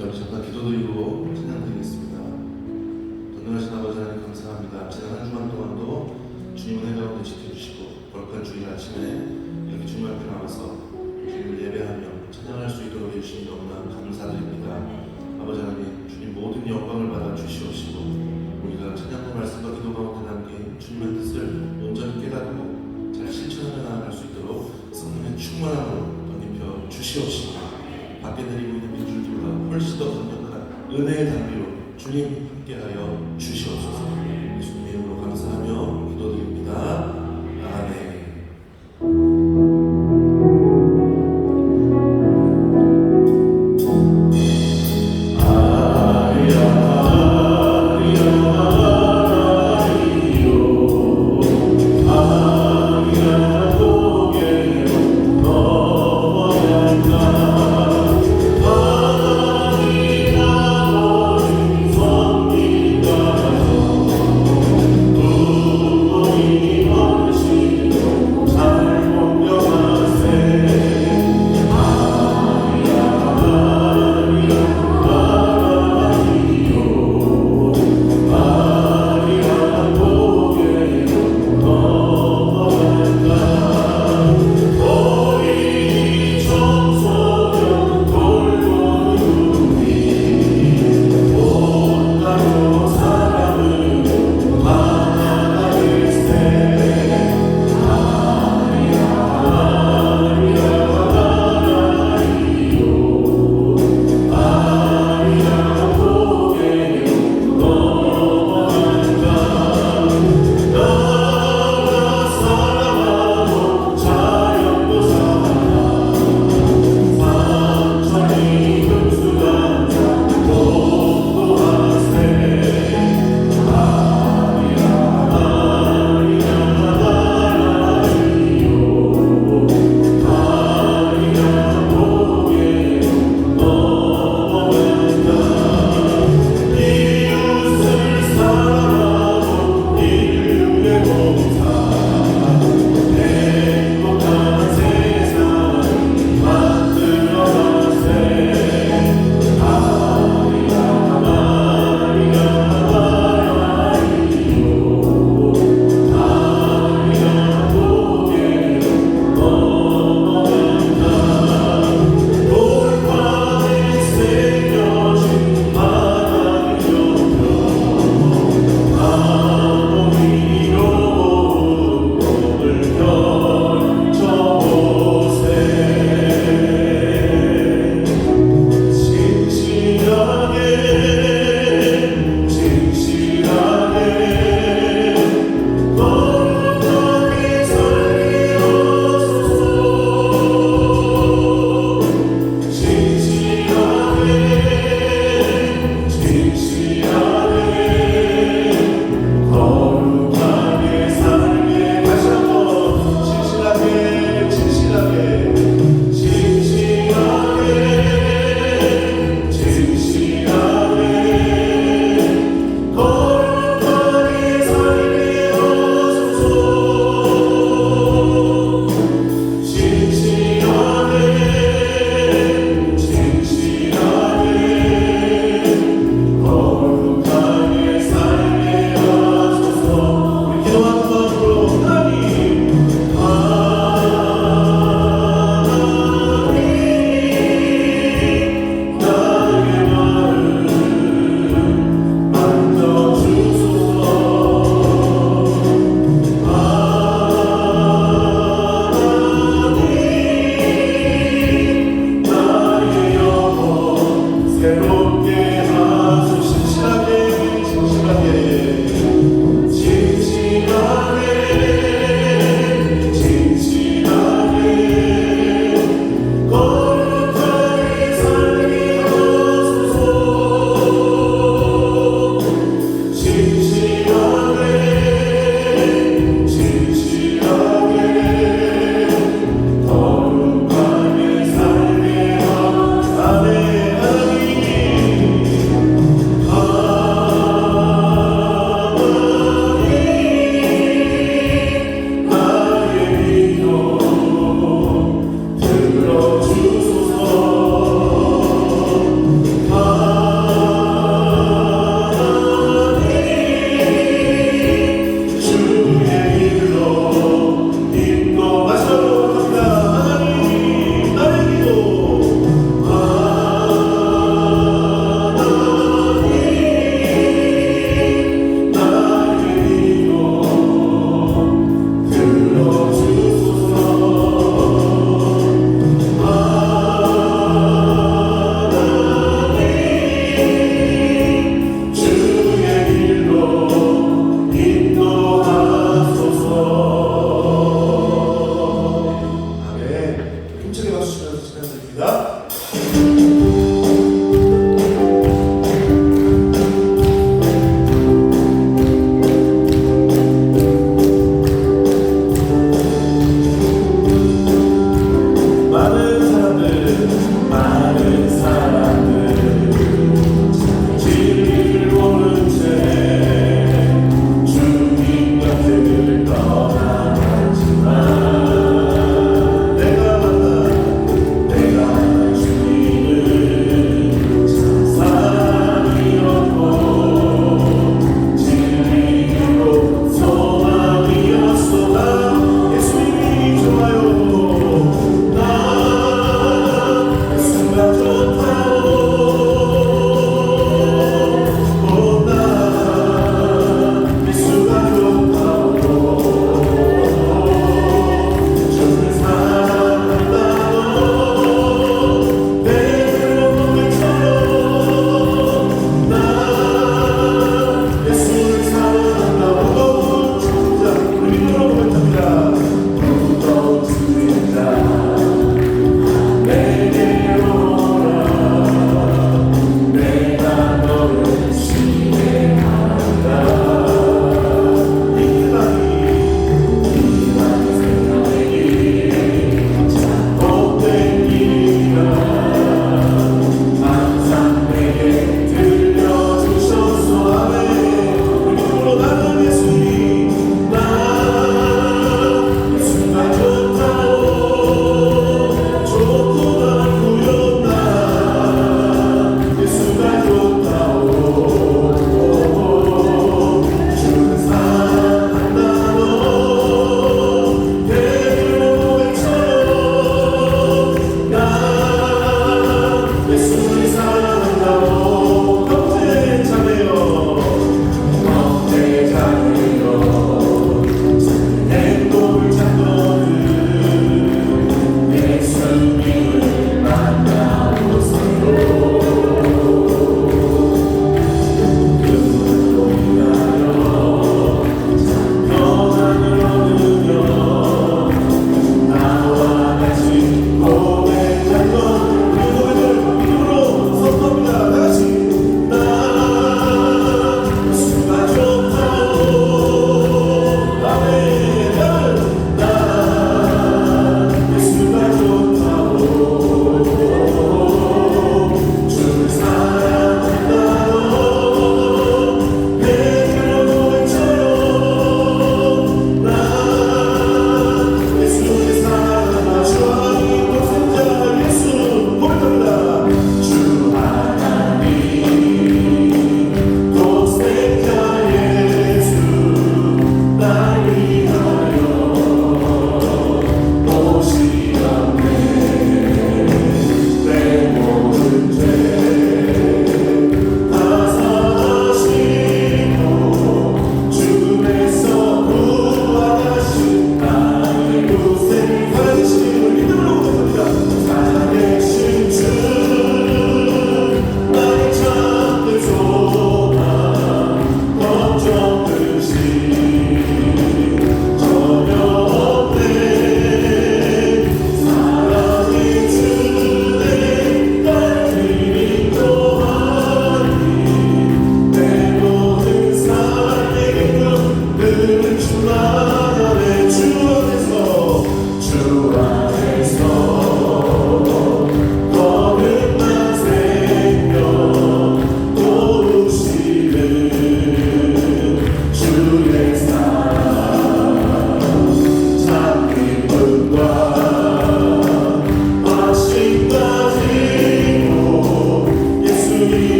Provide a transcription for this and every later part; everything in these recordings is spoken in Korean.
자, 우리 잠깐 기도드리고 찬양드리겠습니다. 전능하신 아버지 하나님 감사합니다. 지난 한 주간 동안도 주님은 내 가운데 지켜주시고 벌크한 주일 아침에 이렇게 주님 앞에 나와서 주님을 예배하며 찬양할 수 있도록 해주시니 너무나 감사드립니다. 아버지 하나님, 주님 모든 영광을 받아 주시옵시고 우리가 찬양과 말씀과 기도 가운데 담긴 주님의 뜻을 온전히 깨닫고 잘 실천하며 나아갈 수 있도록 성령의 충만함으로 덧입혀 주시옵시고 밖에 내리고 있는 민줄들보다 훨씬 더 강력한 은혜의 단비로 주님 함께하여 주시옵소서. 예수님의 이름으로 감사하며 기도드립니다. 아멘. Oh 많은 사람들 진리를 모른 채 주님 곁을 떠나갔지만 내가 만난 주님은 참 사랑이었고 진리이고 소망이었어. 나 예수님이 좋아요. 나 순간 좋다.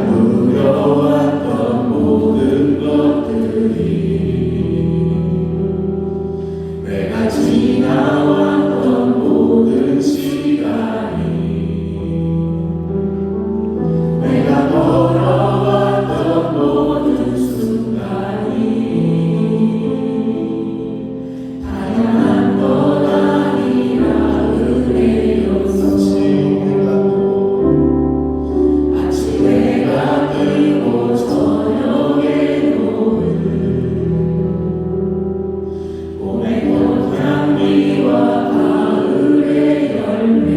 누려왔던 모든 것들이 내가 지나왔던 모든 시간이 내가 걸어왔던 모든 순간이 다양한 것 아니라 은혜였어. 아침에가 뜨고 저녁에 노을 봄의 꽃향기와 가을의 열매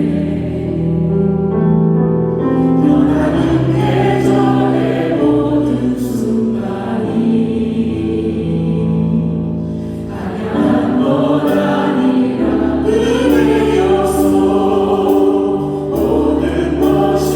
변하는 계절의 모든 순간이 당연한 것 아니라 은혜였어. 모든 것이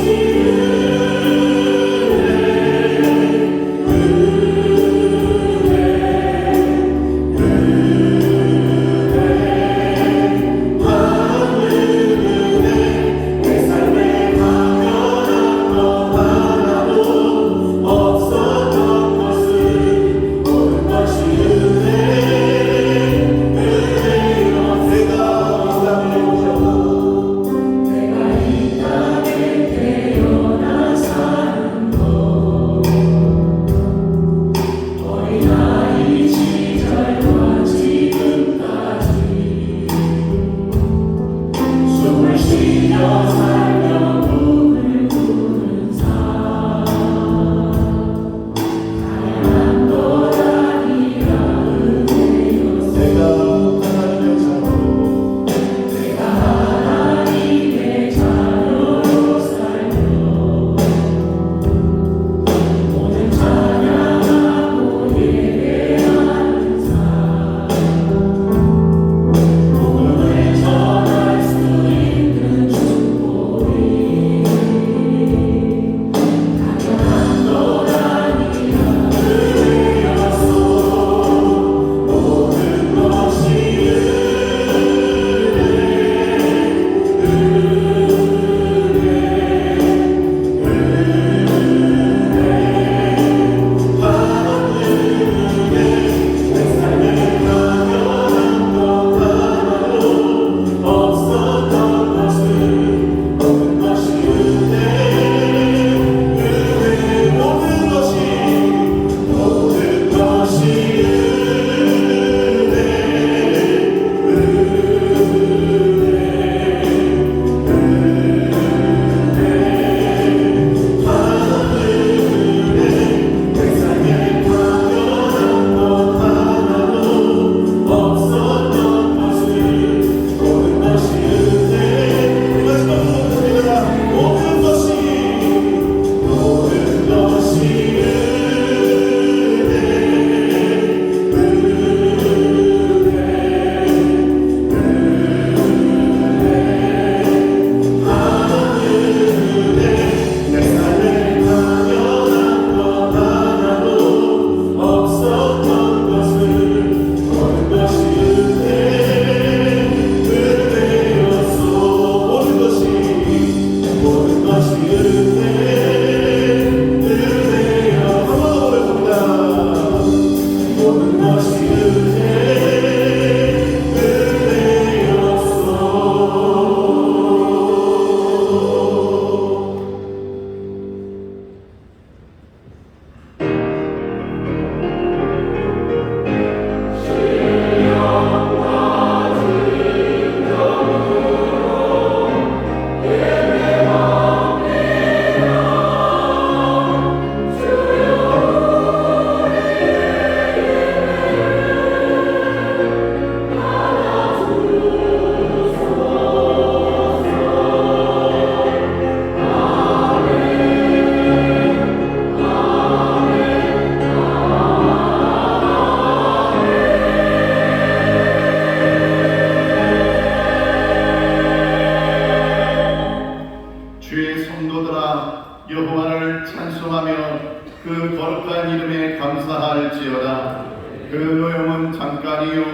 그 거룩한 이름에 감사할지어다. 그 노염은 잠깐이요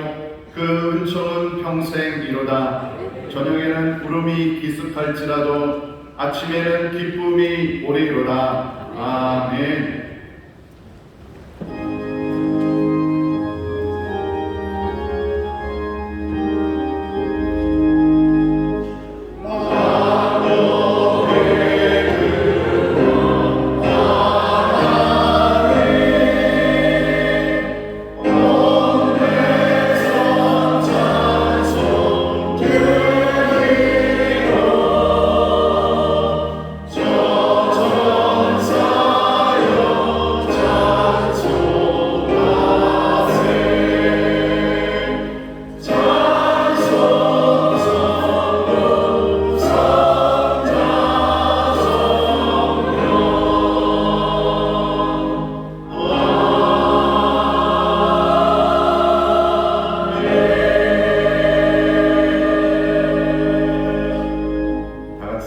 그 은총은 평생이로다. 저녁에는 구름이 기습할지라도 아침에는 기쁨이 오리로다. 아멘.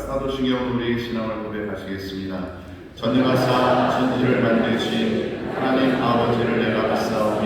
사도신경 우리의 신앙을 고백하시겠습니다. 전능하사 천지를 만드신 하나님 아버지를 내가 믿사오며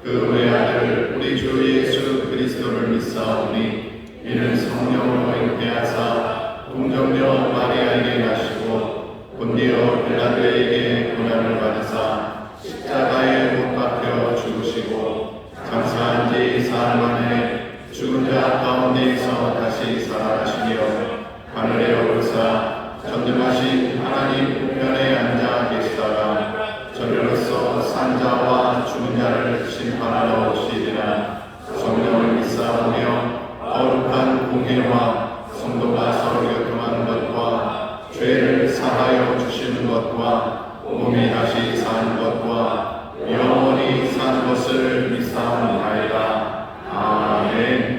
그 외아들 우리 주 예수 그리스도를 믿사오니 이는 성령으로 잉태하사 동정녀 마리아에게 나시고 본디오 빌라도에게 고난을 받으사 십자가에 못 박혀 죽으시고 장사한 지 사흘 만에 죽은 자 가운데에서 다시 살아나시며 하늘에 오르사 전능하신 하나님 우편에 앉아 계시다가 저리로서 산 자와 죽은 자를 심판하러 오시리라. 성령을 믿사오며 거룩한 공회와 성도가 서로 교통하는 것과 죄를 사하여 주시는 것과 몸이 다시 사는 것과 영원히 사는 것을 믿사옵나이다. 아멘.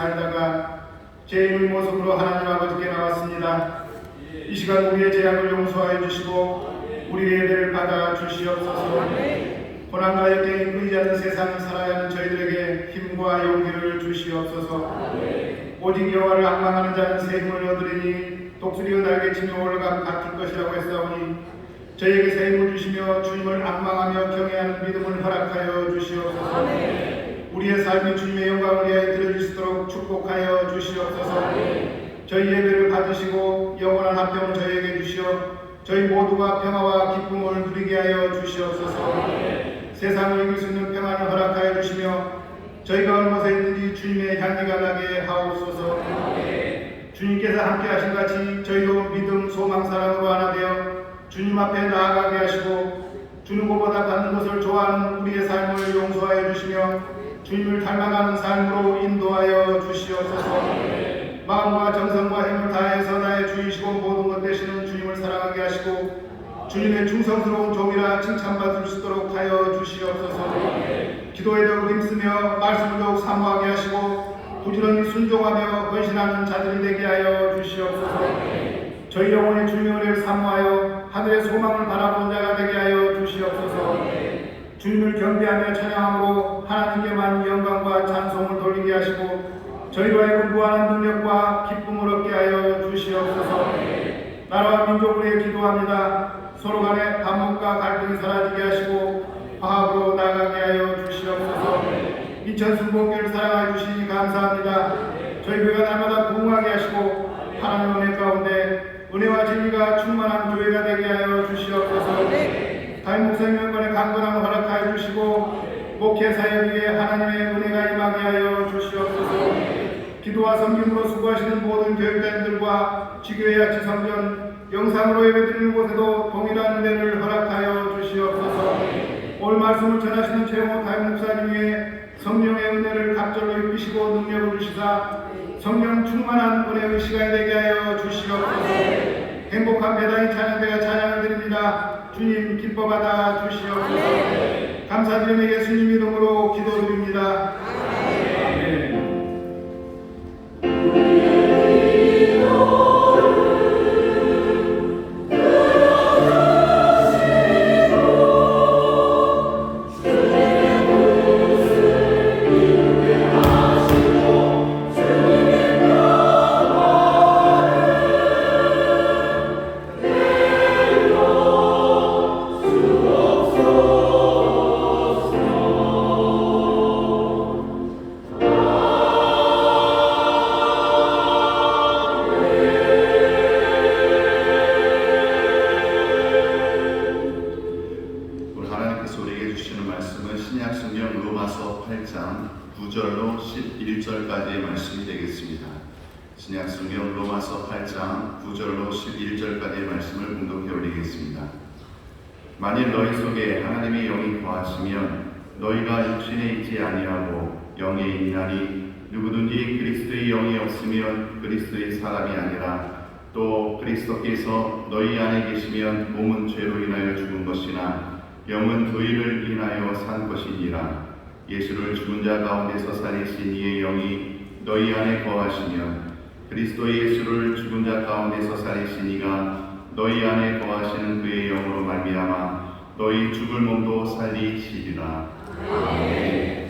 살다가 죄인의 모습으로 하나님 아버지께 나왔습니다. 이 시간 우리의 죄악을 용서하여 주시고 우리의 예배를 받아 주시옵소서. 고난과 역경이 끊이지 않는 세상을 살아야 하는 저희들에게 힘과 용기를 주시옵소서. 오직 여호와를 앙망하는 자는 새 힘을 얻으리니 독수리가 날개치며 올라감 같을 것이라고 했사오니 저희에게 새 힘을 주시며 주님을 앙망하며 경외하는 믿음을 허락하여 주시옵소서. 우리의 삶이 주님의 영광을 위하여 드려질 수 있도록 축복하여 주시옵소서. 저희 예배를 받으시고 영원한 합평을 저희에게 주시어 저희 모두가 평화와 기쁨을 누리게 하여 주시옵소서. 세상을 이길 수 있는 평안을 허락하여 주시며 저희가 어느 곳에 있는지 주님의 향기가 나게 하옵소서. 주님께서 함께 하신 같이 저희도 믿음, 소망, 사랑으로 하나 되어 주님 앞에 나아가게 하시고 주는 것보다 받는 것을 좋아하는 우리의 삶을 용서하여 주시며 주님을 닮아가는 삶으로 인도하여 주시옵소서. 마음과 정성과 힘을 다해서 나의 주이시고 모든 것 되시는 주님을 사랑하게 하시고 주님의 충성스러운 종이라 칭찬받을 수 있도록 하여 주시옵소서. 기도에 더욱 힘쓰며 말씀을 더욱 사모하게 하시고 부지런히 순종하며 헌신하는 자들이 되게 하여 주시옵소서. 저희 영혼의 주님의 은혜를 사모하여 하늘의 소망을 바라보는 자가 되게 하여 주시옵소서. 주님을 경배하며 찬양함으로 하나님께만 영광과 찬송을 돌리게 하시고 저희로 하여금 무한한 능력과 기쁨을 얻게 하여 주시옵소서. 나라와 민족을 위해 기도합니다. 서로 간의 반목과 갈등이 사라지게 하시고 화합으로 나아가게 하여 주시옵소서. 인천 순복교를 사랑하여 주시니 감사합니다. 저희 교회가 날마다 부흥하게 하시고 하나님 은혜 가운데 은혜와 진리가 충만한 교회가 되게 하여 주시옵소서. 다임 목사님의 강건함을 허락하여 주시고 목회 사역에 하나님의 은혜가 임하게 하여 주시옵소서. 기도와 섬김으로 수고하시는 모든 교육자님들과 지교회 야치 성전 영상으로 예배드리는 곳에도 동일한 은혜를 허락하여 주시옵소서. 오늘 말씀을 전하시는 최영호 다임 목사님 위에 성령의 은혜를 갑절로 입히시고 능력을 주시사 성령 충만한 은혜의 시간이 되게 하여 주시옵소서. 행복한 배당이 찬양대가 찬양을 드립니다. 주님 기뻐 받아 주시옵소서. 감사드리며 예수님 이름으로 기도드립니다. 아멘. 신약성경 로마서 8장 9절로 11절까지의 말씀이 되겠습니다. 신약성경 로마서 8장 9절로 11절까지의 말씀을 공독해 올리겠습니다. 만일 너희 속에 하나님의 영이 거하시면 너희가 육신에 있지 아니하고 영에 있나니 누구든지 그리스도의 영이 없으면 그리스도의 사람이 아니라 또 그리스도께서 너희 안에 계시면 몸은 죄로 인하여 죽은 것이나 영은 도의를 인하여 산 것이니라. 예수를 죽은 자 가운데서 살리신 이의 영이 너희 안에 거하시면 그리스도 예수를 죽은 자 가운데서 살리신 이가 너희 안에 거하시는 그의 영으로 말미암아 너희 죽을 몸도 살리시리라. 아멘.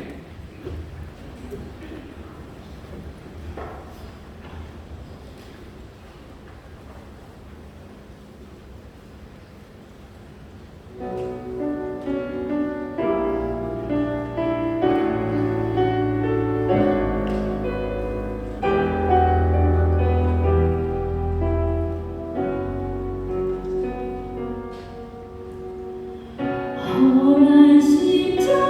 험한 십자가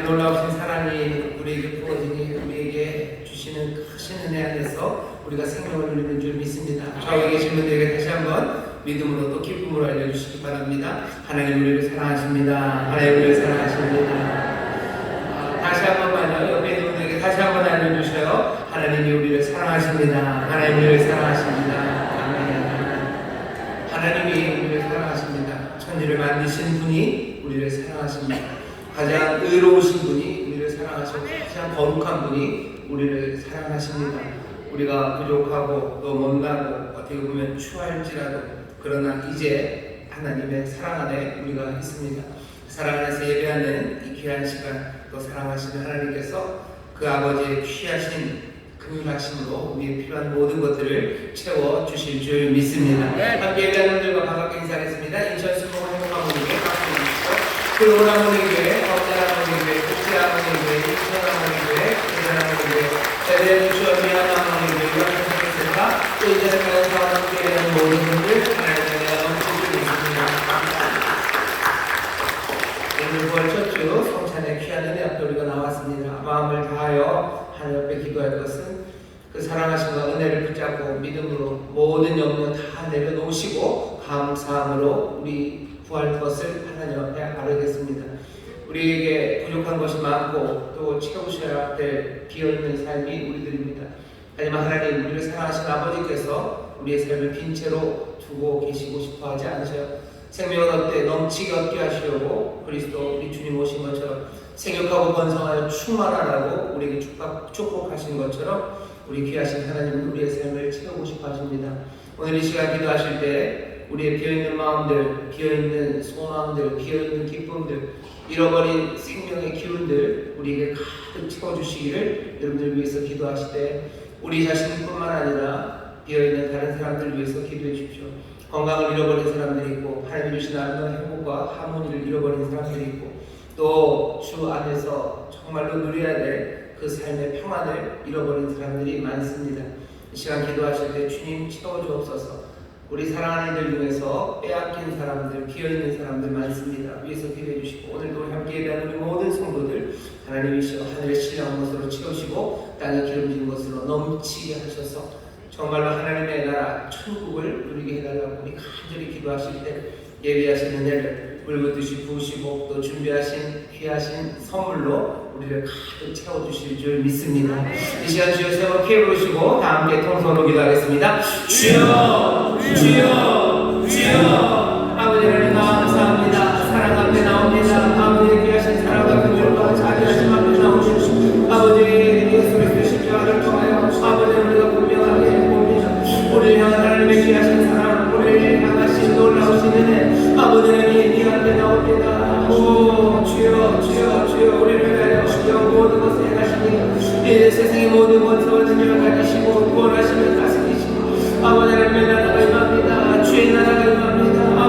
놀라우신 사랑이 우리에게 부어지니 우리에게 주시는 크신 은혜 안에서 우리가 생명을 누리는 줄 믿습니다. 좌우에 계신 분들에게 다시 한번 믿음으로 또 기쁨으로 알려주시기 바랍니다. 하나님 우리를 사랑하십니다. 하나님 우리를 사랑하십니다. 다시 한번만요. 옆에 있는 분들에게 다시 한번 알려주셔요. 하나님이 우리를 사랑하십니다. 하나님 우리를 사랑하십니다. 하나님이 우리를 사랑하십니다. 천지를 만드신 분이 우리를 사랑하십니다. 가장 의로우신 분이 우리를 사랑하시고 가장 거룩한 분이 우리를 사랑하십니다. 우리가 부족하고 또 못나고 어떻게 보면 추할지라도 그러나 이제 하나님의 사랑 안에 우리가 있습니다. 사랑 안에서 예배하는 이 귀한 시간 또 사랑하시는 하나님께서 그 아버지의 귀하신 긍휼하심으로 우리의 필요한 모든 것들을 채워주실 줄 믿습니다. 함께 예배하는 분들과 반갑게 인사하겠습니다. 인천 수목원 행복한분에게 박수 주시고 그리고 한분에게 범죄한분에게 국제한분에게 인천한분에게 대전한분에게 대대 주시어 미안한분에게 유한분에게 또 이제 생각해서 함께 예배하는 모든 분들 하나님의 넘치실 믿습니다. 오늘 9월 첫 주 성찬의 귀한 은혜 앞에 우리가 나왔습니다. 마음을 다하여 하나님 앞에 기도할 것은 그 사랑하심과 은혜를 붙잡고 믿음으로 모든 염려 다 내려놓으시고 감사함으로 우리 구할 것을 하나님 앞에 아뢰겠습니다. 우리에게 부족한 것이 많고 또 채우셔야 될 비어있는 삶이 우리들입니다. 하지만 하나님 우리를 사랑하신 아버지께서 우리의 삶을 빈 채로 두고 계시고 싶어 하지 않으셔요. 생명은 얻되 넘치게 얻게 하시려고 그리스도 우리 주님 오신 것처럼 생육하고 번성하여 충만하라고 우리에게 축복하신 것처럼 우리 귀하신 하나님은 우리의 삶을 채우고 싶어 하십니다. 오늘 이 시간 기도하실 때 우리의 비어있는 마음들, 비어있는 소망들, 비어있는 기쁨들, 잃어버린 생명의 기운들 우리에게 가득 채워주시기를 여러분들 위해서 기도하실 때 우리 자신뿐만 아니라 비어있는 다른 사람들을 위해서 기도해 주십시오. 건강을 잃어버린 사람들이 있고 하나님이 주신 아름다운 행복과 하모니를 잃어버린 사람들이 있고 또 주 안에서 정말로 누려야 될 그 삶의 평안을 잃어버린 사람들이 많습니다. 이 시간 기도하실 때 주님 채워주옵소서. 우리 사랑하는 이들 중에서 빼앗긴 사람들, 비어있는 사람들 많습니다. 위에서 기도해 주시고 오늘도 함께 예배하는 우리 모든 성도들 하나님이시여 하늘의 신령한 것으로 채우시고 땅에 기름진 것으로 넘치게 하셔서 정말로 하나님의 나라 천국을 누리게 해달라고 우리 간절히 기도하실 때 예비하신 은혜를 물붓듯이 부으시고 또 준비하신 귀하신 선물로 우리를 가득 채워주실 줄 믿습니다. 이 시간 주여 세 번 피해 부르시고 다 함께 통성으로 기도하겠습니다. 주여 주여 주여 아버지 하나님 감사합니다. 사랑 앞에 나옵니다. 아버지의 귀하신 사랑과 긍휼과 자비하심 앞에 나오시고 아버지 예수 그리스도의 십자가를 통하여 아버지 우리가 분명하게 봅니다. 우리를 향한 하나님의 귀하신 사랑, 우리를 향하신 놀라우신 은혜 아버지 하나님 이 앞에 나옵니다. 오 주여 주여 주여 우리를 위하여 주여 모든 것을 행하시니 이 세상의 모든 권세와 능력을 가지시고 구원하시며 다스리시고 아버지 하나님의 나라가 임합니다. 주의 나라가 임합니다.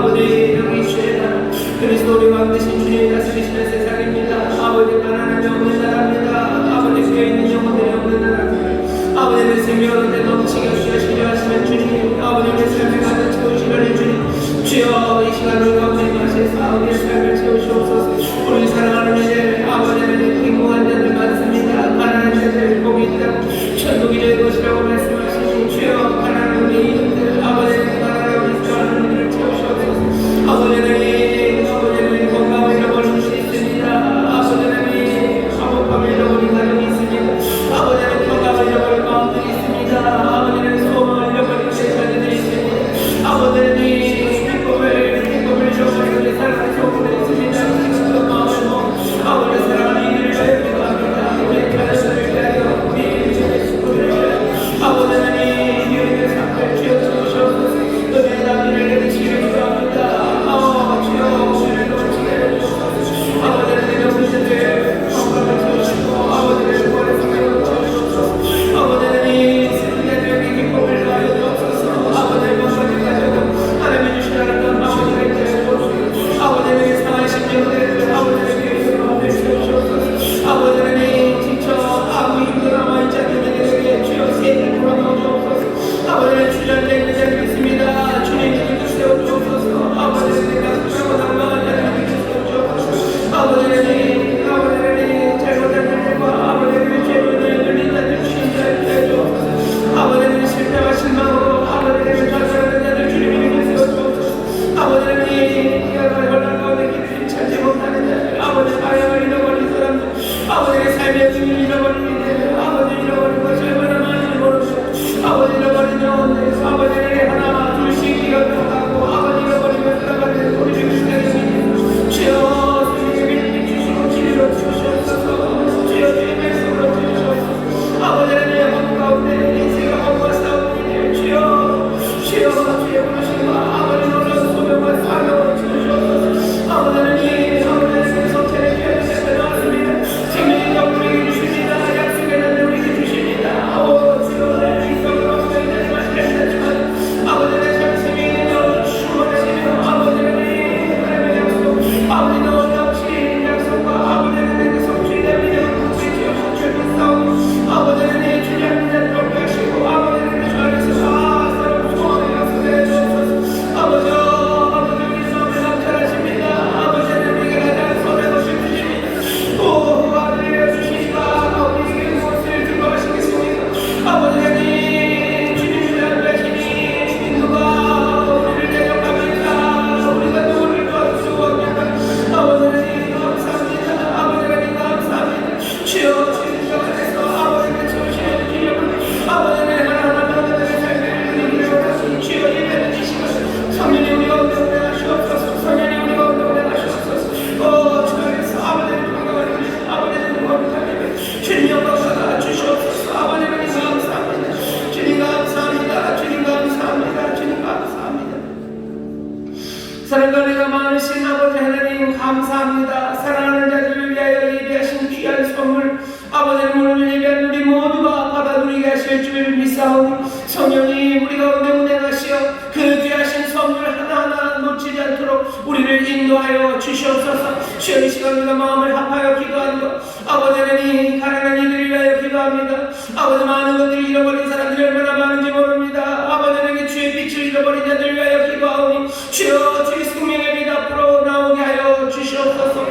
마음을 합하여 기도하는 아버지 하나님, 가난한 이들을 위하여 기도합니다. 아버지, 많은 것들을 잃어버린 사람들이 얼마나 많은지 모릅니다. 아버지 하나님, 주의 빛을 잃어버린 자들을 위하여 기도하오니 주여, 주의 생명의 빛 앞으로 나오게 하여 주시옵소서.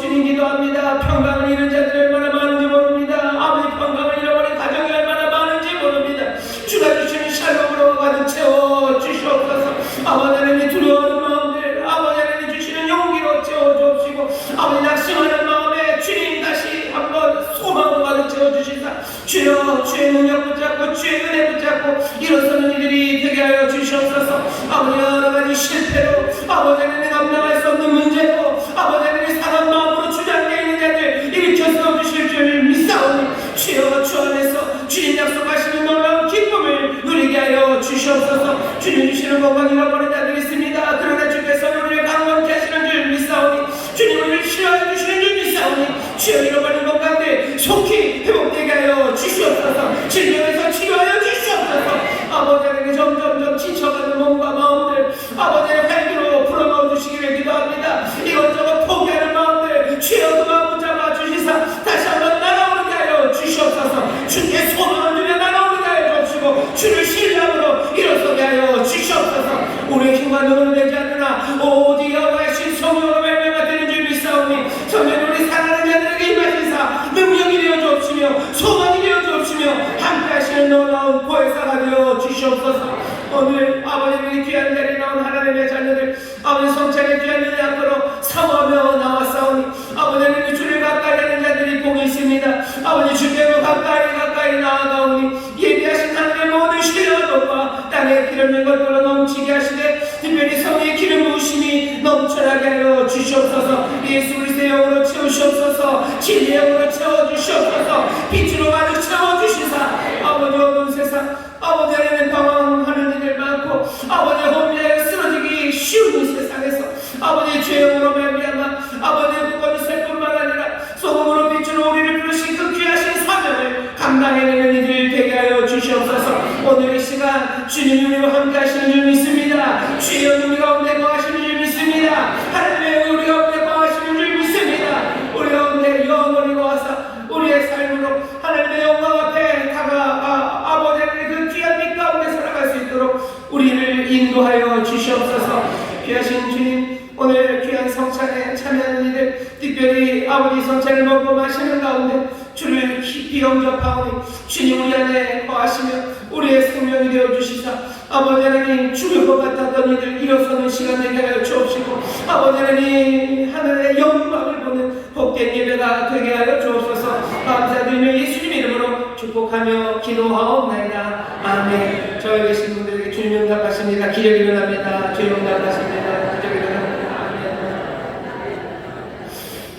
주님 기도합니다. 평강을 잃은 자들이 얼마나 많은지 모릅니다. 아버지, 평강을 잃어버린 가정이 얼마나 많은지 모릅니다. 주가 주시는 샬롬으로 가득 채워 주시옵소서. 아버지 하나님, 두려워하는 마음들 아버지 하나님 주시는 용기로 채워주옵시고, 아버지 낙심하는 마음에 주님 다시 한번 소망으로 가득 채워주시사 주여, 주의 능력 붙잡고 주의 은혜 붙잡고 일어서는 이들이 되게 하여 주시옵소서. 아버지, 여러 가지 실패로 아버지 하나님 감당할 수 없는 문제로 아버지 하나님 사람 마음으로 주장되어 있는 자들 일으켜 세워주실 줄 믿사오니 주여, 주 안에서 주님 약속하시는 놀라운 기쁨을 누리게 하여 주시옵소서. 주님 주시는 건강 잃어버린 자들이 있습니다. 그러나 주께서 우리를 강건케 하시는 줄 믿사오니 주님 우리를 치료해 주시는 줄 믿사오니 주여, 잃어버린 것 가운데 속히 회복되게 하여 주시옵소서. 질병에서 치료하여 주시옵소서. 아버지 하나님, 점점점 지쳐가는 몸과 마음들 아버지 하나님 활기로 불어넣어 주시기를 기도합니다. 이것저것 포기하는 마음들 주여, 그만 붙잡아 주시사 다시 한번 날아오게 하여 주시옵소서. 주께 소망을 두며 날아오게 하여 주시고 주를 신뢰함으로 일어서게 하여 주시옵소서. 우리의 힘과 능력은 되지 않으나 오직 여호와의 신성으로 말미암아 되는 줄 믿사오니 성령 우리 사랑하는 자들에게 임하시사 능력이 되어 주옵시며 소망이 되어 주옵시며 함께 하시는 놀라운 보혜사가 되어 주시옵소서. 오늘 아버지의 귀한 자리에 나온 하나님의 자녀들 아버지 성찬의 귀한 은혜 앞으로 사모하며 나왔사오니 아버지 하나님, 주를 가까이 하는 자들이 복이 있습니다. 아버지, 주께로 가까이 나아가오니 예비하신 하나님의 모든 신뢰와 높아 땅에 기름진 것들로 넘치게 하시되 특별히 성의 기름 부으심이 넘쳐나게 하여 주시옵소서. 예수 그리스도의 영으로 채우시옵소서. 진리의 영으로 채워주시옵소서. 빛으로 가득 채워주시사 아버지, 어두운 세상 아버지 하나님 방황하는 이들 많고 아버지 혼미하여 쓰러지기 쉬운 이 세상에서 아버지 주의 영으로 말미암아 아버지 구원이 세뿐만 아니라 소금으로 빛으로 우리를 부르신 그 귀하신 사명을 감당해내는 이들 되게 하여 주시옵소서. 오늘 이 시간 주님이 우리와 함께 하시는 줄 믿습니다. 주의 영이 우리 가운데 거하시는 줄 믿습니다. 하나님의 영이 우리 가운데 거하시는 줄 믿습니다. 우리 가운데 영원히 거하사 우리의 삶으로 하나님의 영광 앞에 다가가 아버지 하나님의 그 귀한 빛 가운데 살아갈 수 있도록 우리를 인도하여 주시옵소서. 귀하신 주님, 오늘 귀한 성찬에 참여하는 이들 특별히 아버지 성찬을 먹고 마시는 가운데 주를 깊이 영접하오니 주님 우리 안에 거하시며 우리의 생명이 되어주시사 아버지 하나님, 죽을 것 같았던 이들 일어서는 시간 되게 하여 주옵시고 아버지 하나님, 하늘의 영광을 보는 복된 예배가 되게 하여 주옵소서. 감사드리며 예수님 이름으로 축복하며 기도하옵나이다. 아멘. 저에 계신 분들에게 주님 응답하십니다. 기적이 일어납니다. 주님 응답하십니다. 기적이 일어납니다. 아멘.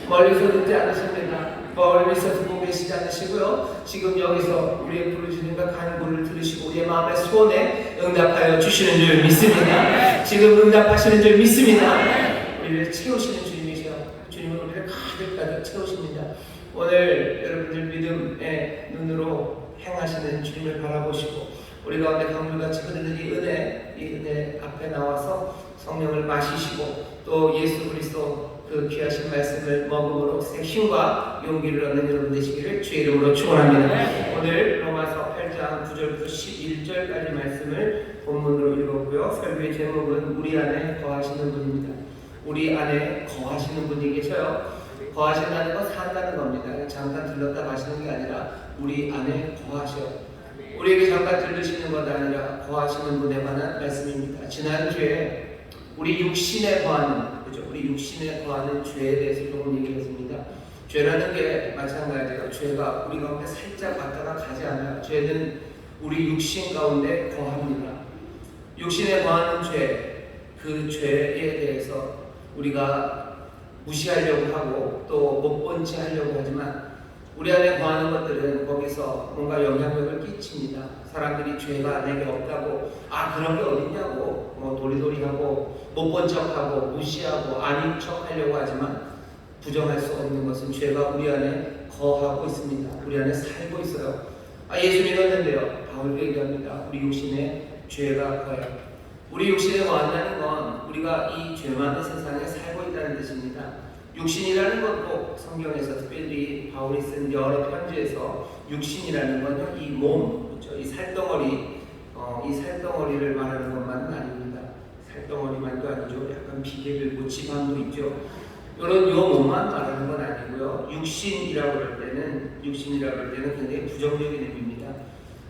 멀리서 듣지 않으십니다. 멀리서 듣고 계시지 않으시고요. 지금 여기서 우리의 부르짖음과 간구를 들으시고 우리의 마음의 소원에 응답하여 주시는 줄 믿습니다. 지금 응답하시는 줄 믿습니다. 우리를 채우시는 주님이시여. 주님은 우리를 가득 채우십니다. 오늘 여러분들 믿음의 눈으로 행하시는 주님을 바라보시고 우리 가운데 강물같이 흐르는 이 은혜 앞에 나와서 성령을 마시시고 또 예수 그리스도 그 귀하신 말씀을 먹음으로 새 힘과 용기를 얻는 여러분 되시기를 주의 이름으로 축원합니다. 오늘 로마서 8장 9절부터 11절까지 말씀을 본문으로 읽었고요. 설교의 제목은 우리 안에 거하시는 분입니다. 우리 안에 거하시는 분이 계셔요. 거하신다는 건 산다는 겁니다. 잠깐 들렀다 가시는 게 아니라 우리 안에 거하셔요. 우리에게 잠깐 들으시는 것 아니라 거하시는 분에 관한 말씀입니다. 지난주에 우리 육신에 거하는, 우리 육신에 거하는 죄에 대해서 조금 얘기했습니다. 죄라는 게 마찬가지예요. 죄가 우리 가운데 살짝 왔다가 가지 않아요. 죄는 우리 육신 가운데 거합니다. 육신에 거하는 죄, 그 죄에 대해서 우리가 무시하려고 하고 또 못 본 채 하려고 하지만 우리 안에 거하는 것들은 거기서 뭔가 영향력을 끼칩니다. 사람들이 죄가 내게 없다고 그런 게 어딨냐고 도리도리하고 못 본 척하고 무시하고 아닌 척하려고 하지만 부정할 수 없는 것은 죄가 우리 안에 거하고 있습니다. 우리 안에 살고 있어요. 예수 믿었는데요. 바울도 얘기합니다. 우리 육신에 죄가 거해요. 우리 육신에 거한다는 건 우리가 이 죄 많은 세상에 살고 있다는 뜻입니다. 육신이라는 것도 성경에서 특별히 바울이 쓴 여러 편지에서 육신이라는 건요, 이 몸, 그렇죠? 이 살덩어리, 이 살덩어리를 말하는 것만은 아닙니다. 살덩어리만도 아니죠. 약간 비계들고 지방도 있죠. 이런 요 몸만 말하는 건 아니고요. 육신이라고 할 때는 굉장히 부정적인 의미입니다.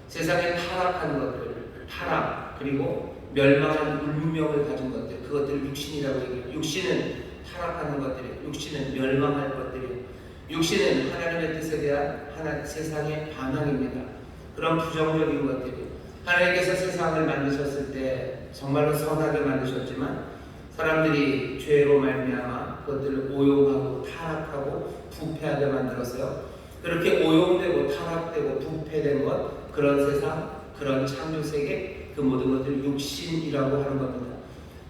세상에 타락한 것들, 타락 그리고 멸망한 운명을 가진 것들, 그것들을 육신이라고 얘기해요. 육신은 타락하는 것들이에요. 육신은 멸망할 것들이에요. 육신은 하나님의 뜻에 대한 세상의 반항입니다. 그런 부정적인 것들이 하나님께서 세상을 만드셨을 때 정말로 선하게 만드셨지만 사람들이 죄로 말미암아 그것들을 오용하고 타락하고 부패하게 만들었어요. 그렇게 오용되고 타락되고 부패된 것, 그런 세상, 그런 창조 세계, 그 모든 것들을 육신이라고 하는 겁니다.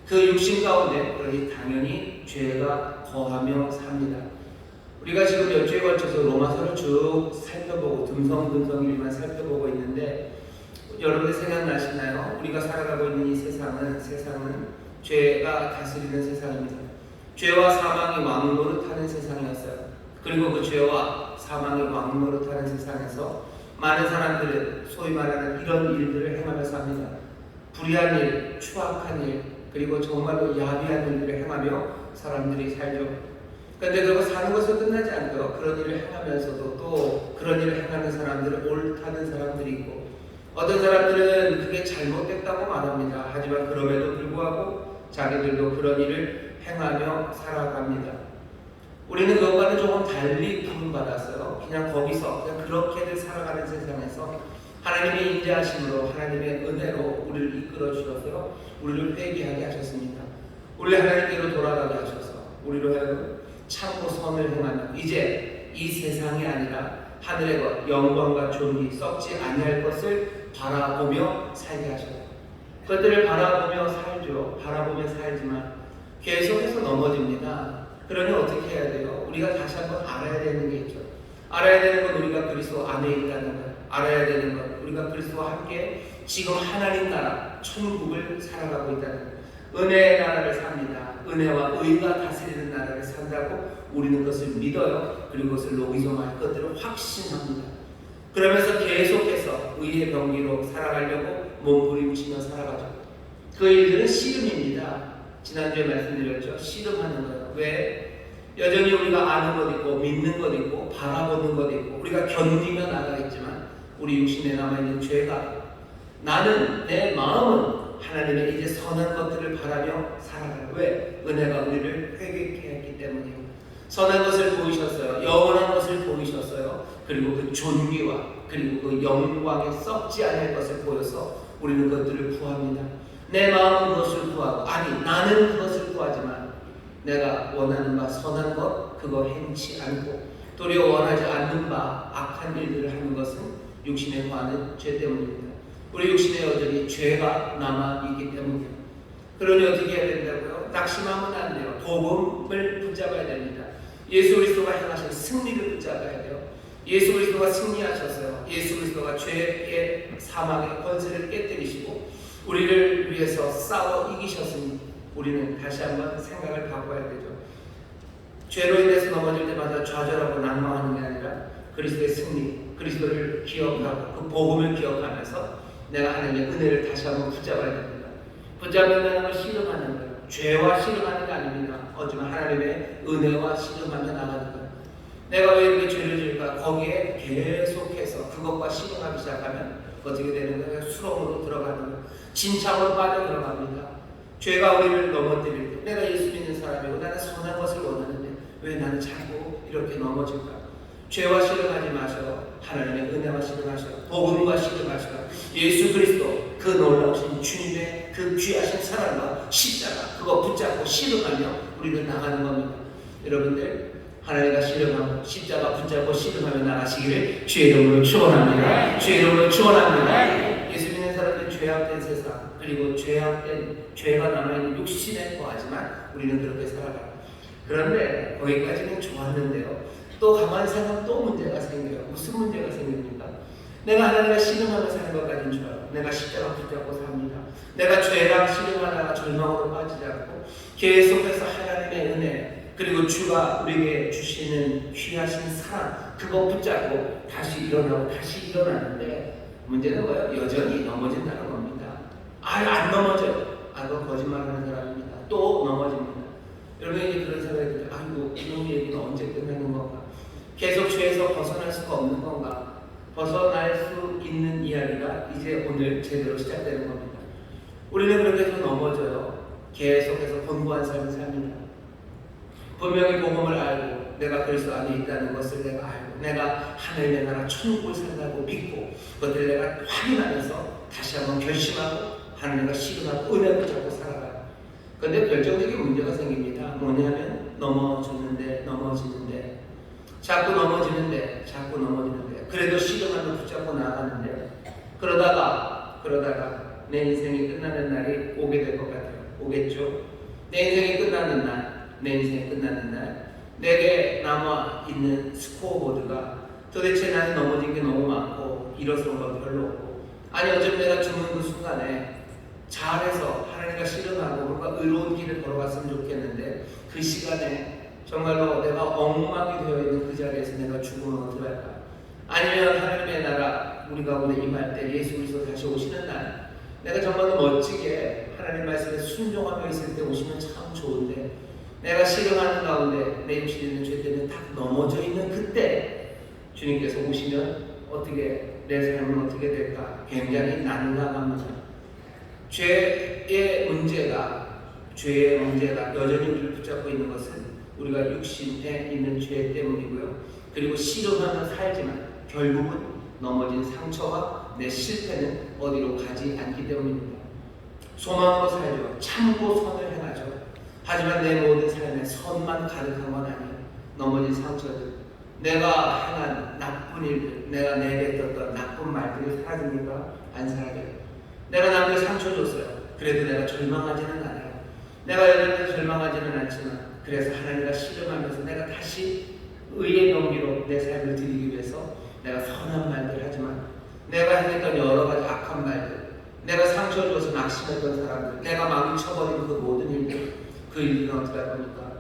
그 육신 가운데 그러니 당연히 죄가 거하며 삽니다. 우리가 지금 몇 주에 걸쳐서 로마서를 쭉 살펴보고 듬성듬성일만 살펴보고 있는데 여러분들 생각나시나요? 우리가 살아가고 있는 이 세상은 죄가 다스리는 세상입니다. 죄와 사망이 왕노릇하는 세상이었어요. 그리고 그 죄와 사망이 왕노릇하는 세상에서 많은 사람들은 소위 말하는 이런 일들을 행하며 삽니다. 불의한 일, 추악한 일, 그리고 정말로 야비한 일들을 행하며 사람들이 살죠. 그런데 그거 사는 것은 끝나지 않고요. 그런 일을 행하면서도 또 그런 일을 행하는 사람들은 옳다는 사람들이 있고, 어떤 사람들은 그게 잘못됐다고 말합니다. 하지만 그럼에도 불구하고 자기들도 그런 일을 행하며 살아갑니다. 우리는 그것과는 조금 달리 부름받았어요. 그냥 거기서 그냥 그렇게들 살아가는 세상에서 하나님의 인자하심으로 하나님의 은혜로 우리를 이끌어 주셔서 우리를 회개하게 하셨습니다. 우리 하나님께로 돌아가게 하셔서 우리로 하여금 참고 선을 행하며 이제 이 세상이 아니라 하늘의 것, 영광과 존귀, 썩지 아니할 것을 바라보며 살게 하셔요. 그것들을 바라보며 살죠. 바라보며 살지만 계속해서 넘어집니다. 그러니 어떻게 해야 돼요? 우리가 다시 한번 알아야 되는 게 있죠. 알아야 되는 건 우리가 그리스도 안에 있다는 것. 알아야 되는 건 우리가 그리스도와 함께 지금 하나님 나라, 천국을 살아가고 있다는 것. 은혜의 나라를 삽니다. 은혜와 의가 다스리는 나라를 산다고 우리는 그것을 믿어요. 그리고 그것을 로기송할 것들을 확신합니다. 그러면서 계속해서 의의 병기로 살아가려고 몸부림치며 살아가죠. 그 일들은 씨름입니다. 지난주에 말씀드렸죠. 씨름하는 거예요. 왜? 여전히 우리가 아는 것 있고 믿는 것 있고 바라보는 것 있고 우리가 견디며 나가겠지만 우리 육신에 남아있는 죄가, 나는 내 마음은 하나님의 이제 선한 것들을 바라며 살아가요. 왜? 은혜가 우리를 회개케 했기 때문이에요. 선한 것을 보이셨어요. 영원한 것을 보이셨어요. 그리고 그 존귀와 그리고 그 영광에 썩지 않을 것을 보여서 우리는 그것들을 구합니다. 내 마음은 그것을 구하고, 아니 나는 그것을 구하지만 내가 원하는 바 선한 것 그거 행치 않고 도리어 원하지 않는 바 악한 일들을 하는 것은 육신에 관한 죄 때문입니다. 우리 육신에 여전히 죄가 남아있기 때문이에요. 그러니 어떻게 해야 된다고요? 낙심하면 안 돼요. 복음을 붙잡아야 됩니다. 예수 그리스도가 행하신 승리를 붙잡아야 돼요. 예수 그리스도가 승리하셨어요. 예수 그리스도가 죄의 사망의 권세를 깨뜨리시고 우리를 위해서 싸워 이기셨으니 우리는 다시 한번 생각을 바꿔야 되죠. 죄로 인해서 넘어질 때마다 좌절하고 낭망하는 게 아니라 그리스도의 승리, 그리스도를 기억하고 그 복음을 기억하면서 내가 하나님의 은혜를 다시 한번 붙잡아야 됩니다. 붙잡는다는 걸 씨름하는 거예요. 죄와 씨름하는 게 아닙니다. 하지만 하나님의 은혜와 씨름하며 나가는 거예요. 내가 왜 이렇게 죄를 지을까? 거기에 계속해서 그것과 씨름하기 시작하면 어떻게 되는 거예요? 수렁으로 들어가는 거예요. 진창으로 빠져 들어갑니다. 죄가 우리를 넘어뜨릴 때 내가 예수 믿는 사람이고 나는 선한 것을 원하는데 왜 나는 자꾸 이렇게 넘어질까? 죄와 씨름하지 마셔. 하나님의 은혜와 씨름하셔. 복음과 씨름하셔. 예수 그리스도 그 놀라우신 주님의 그 귀하신 사랑과 십자가 그거 붙잡고 씨름하며 우리는 나가는 겁니다. 여러분들 하나님과 씨름하고 십자가 붙잡고 씨름하며 나가시기를 주의 이름으로 축원합니다. 주의 이름으로 축원합니다. 예수 믿는 사람들 죄악된 세상 그리고 죄가 남아있는 육신에 거하지만 우리는 그렇게 살아가요. 그런데 거기까지는 좋았는데요. 또 가만히 생각하면 또 문제가 생겨요. 무슨 문제가 생깁니까? 내가 하나님과 씨름하며 사는 것까지는 좋아요. 내가 십자가 붙잡고 삽니다. 내가 죄랑 씨름하다가 절망으로 빠지지 않고 계속해서 하나님의 은혜, 그리고 주가 우리에게 주시는 귀하신 사랑 그거 붙잡고 다시 일어나고 다시 일어나는데 문제는 뭐예요? 여전히 넘어진다는 겁니다. 안 넘어져요. 그건 거짓말하는 사람입니다. 또 넘어집니다. 여러분 이제 그런 생각이 들어요. 아이고 이놈의 얘기는 언제 끝나는 건가? 계속 죄에서 벗어날 수가 없는 건가? 벗어날 수 있는 이야기가 이제 오늘 제대로 시작되는 겁니다. 우리는 그렇게 해서 넘어져요. 계속해서 권고한 삶을 삽니다. 분명히 복음을 알고 내가 그리스도 안에 있다는 것을 내가 알고 내가 하늘의 나라 천국을 산다고 믿고 그것들을 내가 확인하면서 다시 한번 결심하고 하나님과 실현하고 은혜 붙잡고 살아가요. 그런데 결정적인 문제가 생깁니다. 뭐냐면 넘어지는데 자꾸 넘어지는데 그래도 실현하며 붙잡고 나아가는데 그러다가 내 인생이 끝나는 날이 오게 될 것 같아요. 오겠죠? 내 인생이 끝나는 날 내게 남아있는 스코어보드가 도대체 나는 넘어진 게 너무 많고 일어선 건 별로 없고 아니 어차피 내가 죽는 그 순간에 잘해서 하나님과 실현하고 뭔가 의로운 길을 걸어갔으면 좋겠는데 그 시간에 정말로 내가 엉망이 되어 있는 그 자리에서 내가 죽으면 어떡할까? 아니면 하나님의 나라 우리 가운데 임할 때 예수 그리스도 다시 오시는 날 내가 정말로 멋지게 하나님 말씀에 순종하며 있을 때 오시면 참 좋은데 내가 실현하는 가운데 내 육신에 있는 죄 때문에 딱 넘어져 있는 그때 주님께서 오시면 어떻게 내 삶은 어떻게 될까? 굉장히 난감합니다. 죄의 문제가 여전히 우리를 붙잡고 있는 것은 우리가 육신에 있는 죄 때문이고요. 그리고 실현하며 살지만 결국은 넘어진 상처와 내 실패는 어디로 가지 않기 때문입니다. 소망으로 살죠. 참고 선을 행하죠. 하지만 내 모든 삶에 선만 가득한 건 아니에요. 넘어진 상처들, 내가 행한 나쁜 일들, 내가 내게 했던 나쁜 말들이 사라집니까? 안 사라져요. 내가 남에게 상처 줬어요. 그래도 내가 절망하지는 않아요. 내가 여러분한테 절망하지는 않지만 그래서 하나님과 씨름하면서 내가 다시 의의 경기로 내 삶을 드리기 위해서 내가 선한 말들 하지만 내가 행했던 여러 가지 악한 말들, 내가 상처 줘서 낙심했던 사람들, 내가 망쳐버린 그 모든 일들, 그 일들은 어떻게 할 겁니까?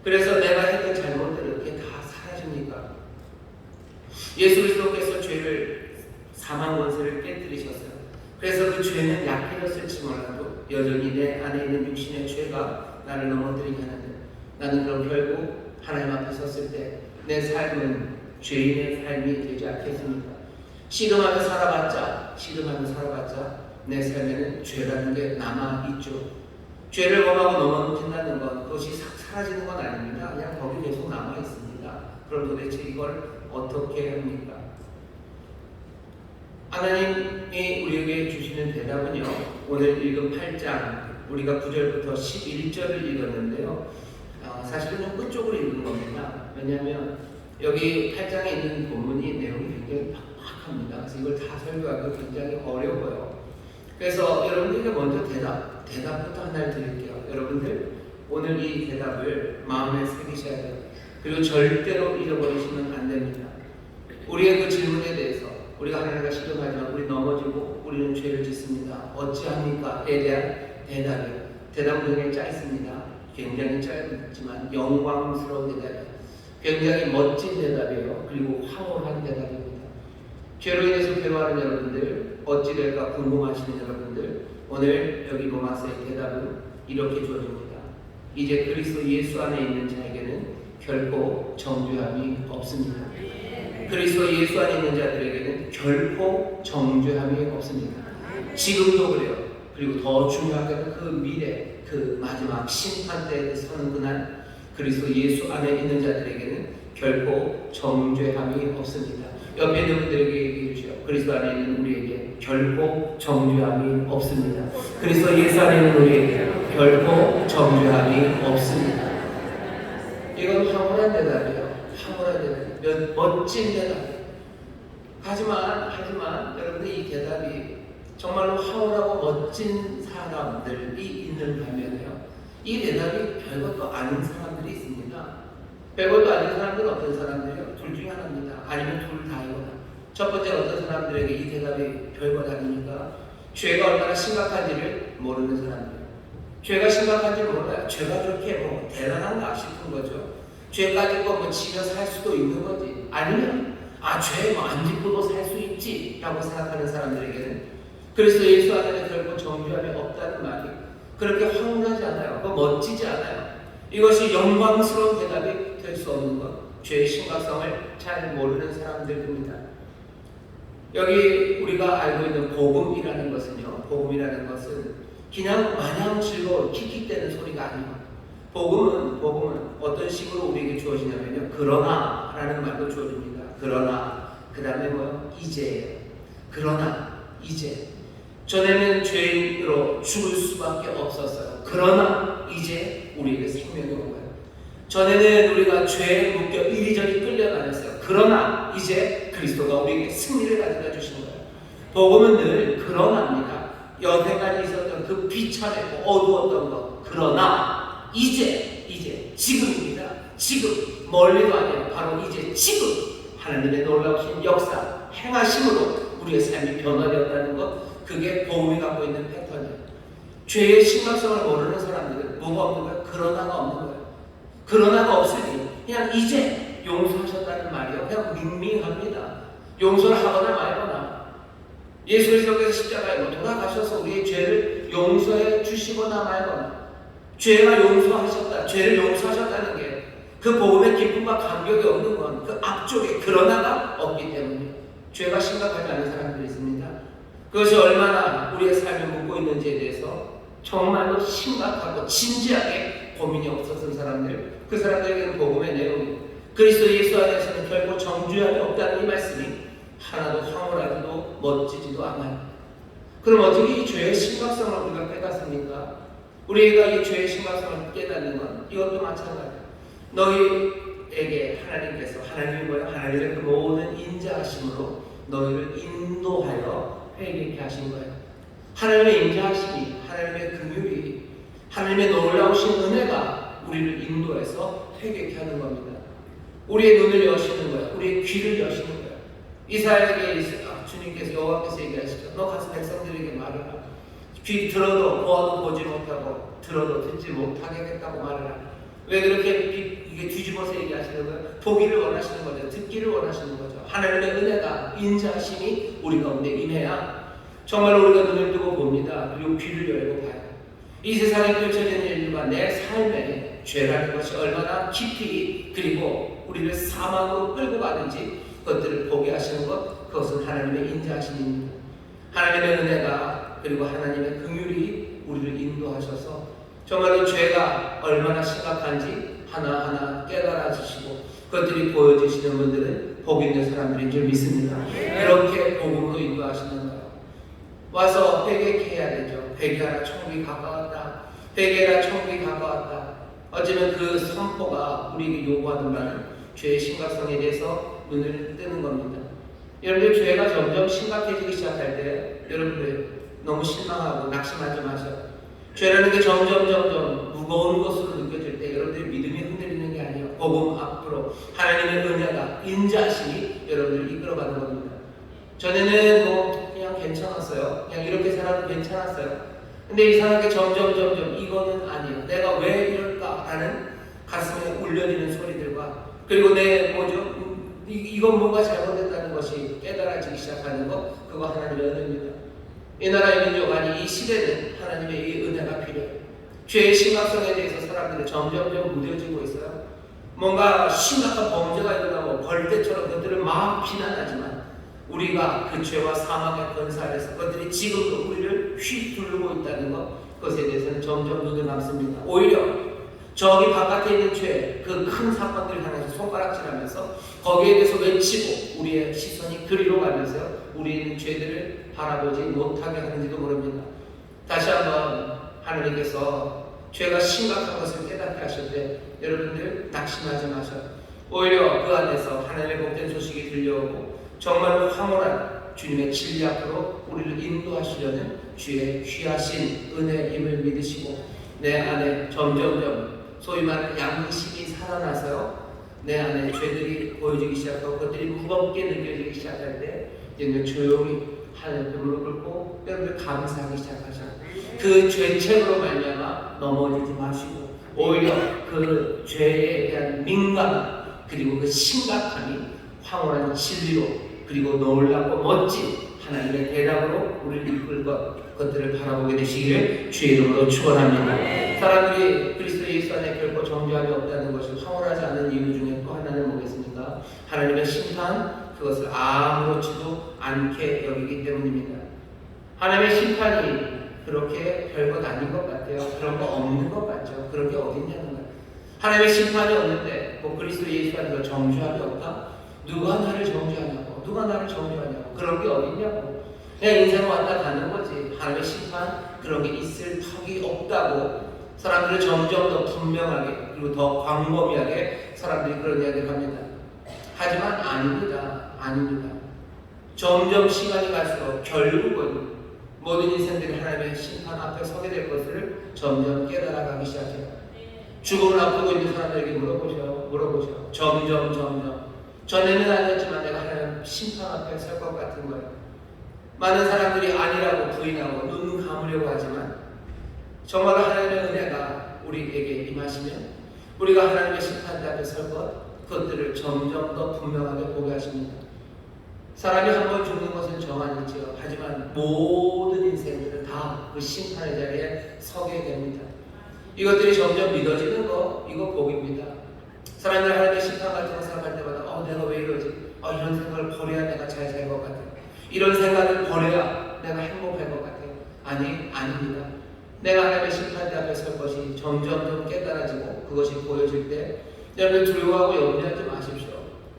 그래서 내가 했던 잘못들을 이렇게 다 사라집니까? 예수 그리스도께서 죄를 사망 권세를 깨뜨리셨어요. 그래서 그 죄는 약해졌을지 몰라도 여전히 내 안에 있는 육신의 죄가 나를 넘어뜨리게 하는데 나는 그럼 결국 하나님 앞에 섰을 때 내 삶은 죄인의 삶이 되지 않겠습니까? 씨름하며 살아봤자 내 삶에는 죄라는 게 남아있죠. 죄를 범하고 넘어진다는 건 그것이 싹 사라지는 건 아닙니다. 그냥 거기 계속 남아있습니다. 그럼 도대체 이걸 어떻게 합니까? 하나님이 우리에게 주시는 대답은요. 오늘 읽은 8장 우리가 9절부터 11절을 읽었는데요. 사실은 좀 끝쪽으로 읽은 겁니다. 왜냐하면 여기 8장에 있는 본문이 내용이 굉장히 팍팍합니다. 그래서 이걸 다 설교하기가 굉장히 어려워요. 그래서 여러분들에게 먼저 대답부터 하나를 드릴게요. 여러분들 오늘 이 대답을 마음에 새기셔야 돼요. 그리고 절대로 잊어버리시면 안 됩니다. 우리의 그 질문에 대해서 우리가 하나님과 실험하지만 우리 넘어지고 우리는 죄를 짓습니다. 어찌합니까?에 대한 대답은 굉장히 짧습니다. 굉장히 짧지만 영광스러운 대답이에요. 굉장히 멋진 대답이에요. 그리고 황홀한 대답입니다. 죄로 인해서 괴로워하는 여러분들, 어찌 될까 궁금하시는 여러분들, 오늘 여기 로마서의 대답은 이렇게 주어집니다. 이제 그리스도 예수 안에 있는 자에게는 결코 정죄함이 없습니다. 그리스도 예수 안에 있는 자들에게는 결코 정죄함이 없습니다. 지금도 그래요. 그리고 더 중요하게는 그 미래, 그 마지막 심판 때에 서는 그날 그리스도 예수 안에 있는 자들에게는 결코 정죄함이 없습니다. 옆에 있는 분들에게 얘기해 주시오. 그리스도 안에 있는 우리에게 결코 정죄함이 없습니다. 그리스도 예수 안에 있는 우리에게 결코 정죄함이 없습니다. 이건 황홀한 대답이에요. 황홀한 대답. 멋진 대답이에요. 하지만 여러분들 이 대답이 정말로 황홀하고 멋진 사람들이 있는 반면에요. 이 대답이 별것도 아닌 사람들이 있습니다. 별것도 아닌 사람들은 어떤 사람들이요? 둘 중에 하나입니다. 아니면 둘 다이거나. 첫 번째 어떤 사람들에게 이 대답이 별것 아닙니까? 죄가 얼마나 심각한지를 모르는 사람들. 죄가 심각한지 몰라요. 죄가 그렇게 뭐 대단한가 싶은 거죠. 죄 가지고 뭐 지며 살 수도 있는 거지. 아니면 죄 뭐 안 짓고도 살 수 있지 라고 생각하는 사람들에게는 그래서 예수 안에는 결코 정죄함이 없다는 말이 그렇게 황홀하지 않아요. 멋지지 않아요. 이것이 영광스러운 대답이 될 수 없는 것. 죄의 심각성을 잘 모르는 사람들입니다. 여기 우리가 알고 있는 복음이라는 것은요. 복음이라는 것은 그냥 마냥 즐거워 킥킥대는 소리가 아니에요. 복음은 어떤 식으로 우리에게 주어지냐면요. 그러나 라는 말도 주어집니다. 그러나 그 다음에 뭐요? 이제 그러나 이제 전에는 죄인으로 죽을 수밖에 없었어요. 그러나 이제 우리에게 생명이 온 거예요. 전에는 우리가 죄에 묶여 이리저리 끌려다녔어요. 그러나 이제 그리스도가 우리에게 승리를 가져다 주신 거예요. 복음은 늘 그러나입니다. 여태까지 있었던 그 비참했고 어두웠던 것 그러나 이제 지금입니다. 지금 멀리도 아니에요. 바로 이제 지금 하나님의 놀라우신 역사 행하심으로 우리의 삶이 변화되었다는 것 그게 복음이 갖고 있는 패턴이에요. 죄의 심각성을 모르는 사람들은 뭐가 없는 거예요? 그러나가 없는 거예요. 그러나가 없으니 그냥 이제 용서하셨다는 말이요. 그냥 밍밍합니다. 용서를 하거나 말거나 예수 그리스도께서 십자가에 돌아가셔서 우리의 죄를 용서해 주시거나 말거나 죄가 용서하셨다, 죄를 용서하셨다는 게 그 복음의 기쁨과 감격이 없는 건 그 앞쪽에 그러나가 없기 때문에 죄가 심각하지 않은 사람들이 있습니다. 그것이 얼마나 우리의 삶을 묻고 있는지에 대해서 정말로 심각하고 진지하게 고민이 없었던 사람들, 그 사람들에게는 복음의 내용이 그리스도 예수 안에서는 결코 정죄함이 없다는 이 말씀이 하나도 황홀하지도 멋지지도 않아요. 그럼 어떻게 이 죄의 심각성을 우리가 깨닫습니까? 우리가 이 죄의 심각성을 깨닫는 건 이것도 마찬가지예요. 너희에게 하나님께서 하나님이 뭐예요? 하나님의 그 모든 인자하심으로 너희를 인도하여 회개케 하신 거예요. 하나님의 인자하심이 하나님의 긍휼이 하나님의 놀라우신 은혜가 우리를 인도해서 회개케 하는 겁니다. 우리의 눈을 여시는 거예요. 우리의 귀를 여시는 거예요. 이사야에게 주님께서 여호와께서 얘기하시죠. 너 가서 백성들에게 말해라. 귀 들어도 보아도 보지 못하고 들어도 듣지 못하게 했다고 말해라. 왜 그렇게 이게 뒤집어서 얘기하시는 거예요? 보기를 원하시는 거죠. 듣기를 원하시는 거죠. 하나님의 은혜가 인자하심이 우리 가운데 임해야 정말 우리가 눈을 뜨고 봅니다. 그리고 귀를 열고 봐요. 이 세상에 펼쳐지는 일과 내 삶에 죄라는 것이 얼마나 깊이 그리고 우리를 사망으로 끌고 가는지 그것들을 보게 하시는 것 그것은 하나님의 인자하심입니다. 하나님의 은혜가 그리고 하나님의 긍휼이 우리를 인도하셔서 정말로 죄가 얼마나 심각한지 하나하나 깨달아 주시고 그것들이 보여주시는 분들은 복 있는 사람들인 줄 믿습니다. 이렇게 복음으로 인도하시는 거예요. 와서 회개케 해야 되죠. 회개하라 천국이 가까웠다. 회개하라 천국이 가까웠다. 어쩌면 그 선포가 우리에게 요구하는 바는 죄의 심각성에 대해서 눈을 뜨는 겁니다. 여러분들 죄가 점점 심각해지기 시작할 때 여러분들 너무 실망하고 낙심하지 마세요. 죄라는 게 점점 무거운 것으로 느껴질 때 여러분들의 믿음이 흔들리는 게 아니에요. 복음 앞으로 하나님의 은혜가 인자하심이 여러분들을 이끌어가는 겁니다. 전에는 뭐 그냥 괜찮았어요. 그냥 이렇게 살아도 괜찮았어요. 근데 이상하게 점점 이거는 아니에요. 내가 왜 이럴까 하는 가슴에 울려지는 소리들과 그리고 내 이건 뭔가 잘못됐다는 것이 깨달아지기 시작하는 것 그거 하나님의 은혜입니다. 이 나라의 민족 아니 이 시대는 하나님의 이 은혜가 필요해요. 죄의 심각성에 대해서 사람들이 점점 무뎌지고 있어요. 뭔가 심각한 범죄가 일어나고 벌떼처럼 그들을 막 비난하지만 우리가 그 죄와 사망의 권세 아래서 그들이 지금도 우리를 휘두르고 있다는 것 그것에 대해서는 점점 눈을 감습니다. 오히려 저기 바깥에 있는 죄, 그 큰 사건들을 향해서 손가락질하면서 거기에 대해서 외치고 우리의 시선이 그리로 가면서 우리는 죄들을 바라보지 못하게 하는지도 모릅니다. 다시 한번 하나님께서 죄가 심각한 것을 깨닫게 하실 때 여러분들 낙심하지 마셔요. 오히려 그 안에서 하나님의 복된 소식이 들려오고 정말로 황홀한 주님의 진리 앞으로 우리를 인도하시려는 주의 귀하신 은혜임을 믿으시고 내 안에 점점 소위 말하는 양심이 살아나서요. 내 안에 죄들이 보여지기 시작하고 그것들이 무겁게 느껴지기 시작할 때 이제 조용히 하나님 앞에 무릎 꿇고 여러분들 감사하기 시작하셔. 그 죄책으로 말미암아 넘어지지 마시고 오히려 그 죄에 대한 민감함 그리고 그 심각함이 황홀한 진리로 그리고 놀랍고 멋진 하나님의 대답으로 우리를 이끌 것들을 바라보게 되시기를 주의 이름으로 축원합니다. 사람들이 그리스도 예수 안에 결코 정죄함이 없다는 것을 황홀하지 않은 이유 중에 또 하나는 뭐겠습니까? 하나님의 심판 그것을 아무렇지도 않게 여기기 때문입니다. 하나님의 심판이 그렇게 별것 아닌 것 같아요. 그런 거 없는 것 같죠. 그런 게 어딨냐는 거예요. 하나님의 심판이 없는데 뭐 그리스도 예수 안에서 정죄함이 없다? 누가 나를 정죄하냐고, 누가 나를 정죄하냐고, 그런 게 어딨냐고. 그냥 인생 왔다 가는 거지. 하나님의 심판 그런 게 있을 턱이 없다고 사람들은 점점 더 분명하게 그리고 더 광범위하게 사람들이 그런 이야기를 합니다. 하지만 아닙니다. 점점 시간이 갈수록 결국은 모든 인생들이 하나님의 심판 앞에 서게 될 것을 점점 깨달아가기 시작해요. 죽음을 앞두고 있는 사람들에게 물어보셔. 점점. 전에는 아니었지만 내가 하나님 심판 앞에 설 것 같은 거예요. 많은 사람들이 아니라고 부인하고 눈 감으려고 하지만 정말 하나님의 은혜가 우리에게 임하시면 우리가 하나님의 심판 앞에 설 그것들을 점점 더 분명하게 보게 하십니다. 사람이 한 번 죽는 것은 정한이지요. 하지만 모든 인생들은 다 그 심판의 자리에 서게 됩니다. 이것들이 점점 믿어지는 거 이거 복입니다. 사람들 하나님의 심판 같은 거 생각할 때마다 내가 왜 이러지? 이런 생각을 버려야 내가 잘 살 것 같아요. 이런 생각을 버려야 내가 행복할 것 같아요. 아닙니다. 내가 하나님의 심판대 앞에 설 것이 점점 깨달아지고 그것이 보여질 때 여러분 두려워하고 염려하지 마십시오.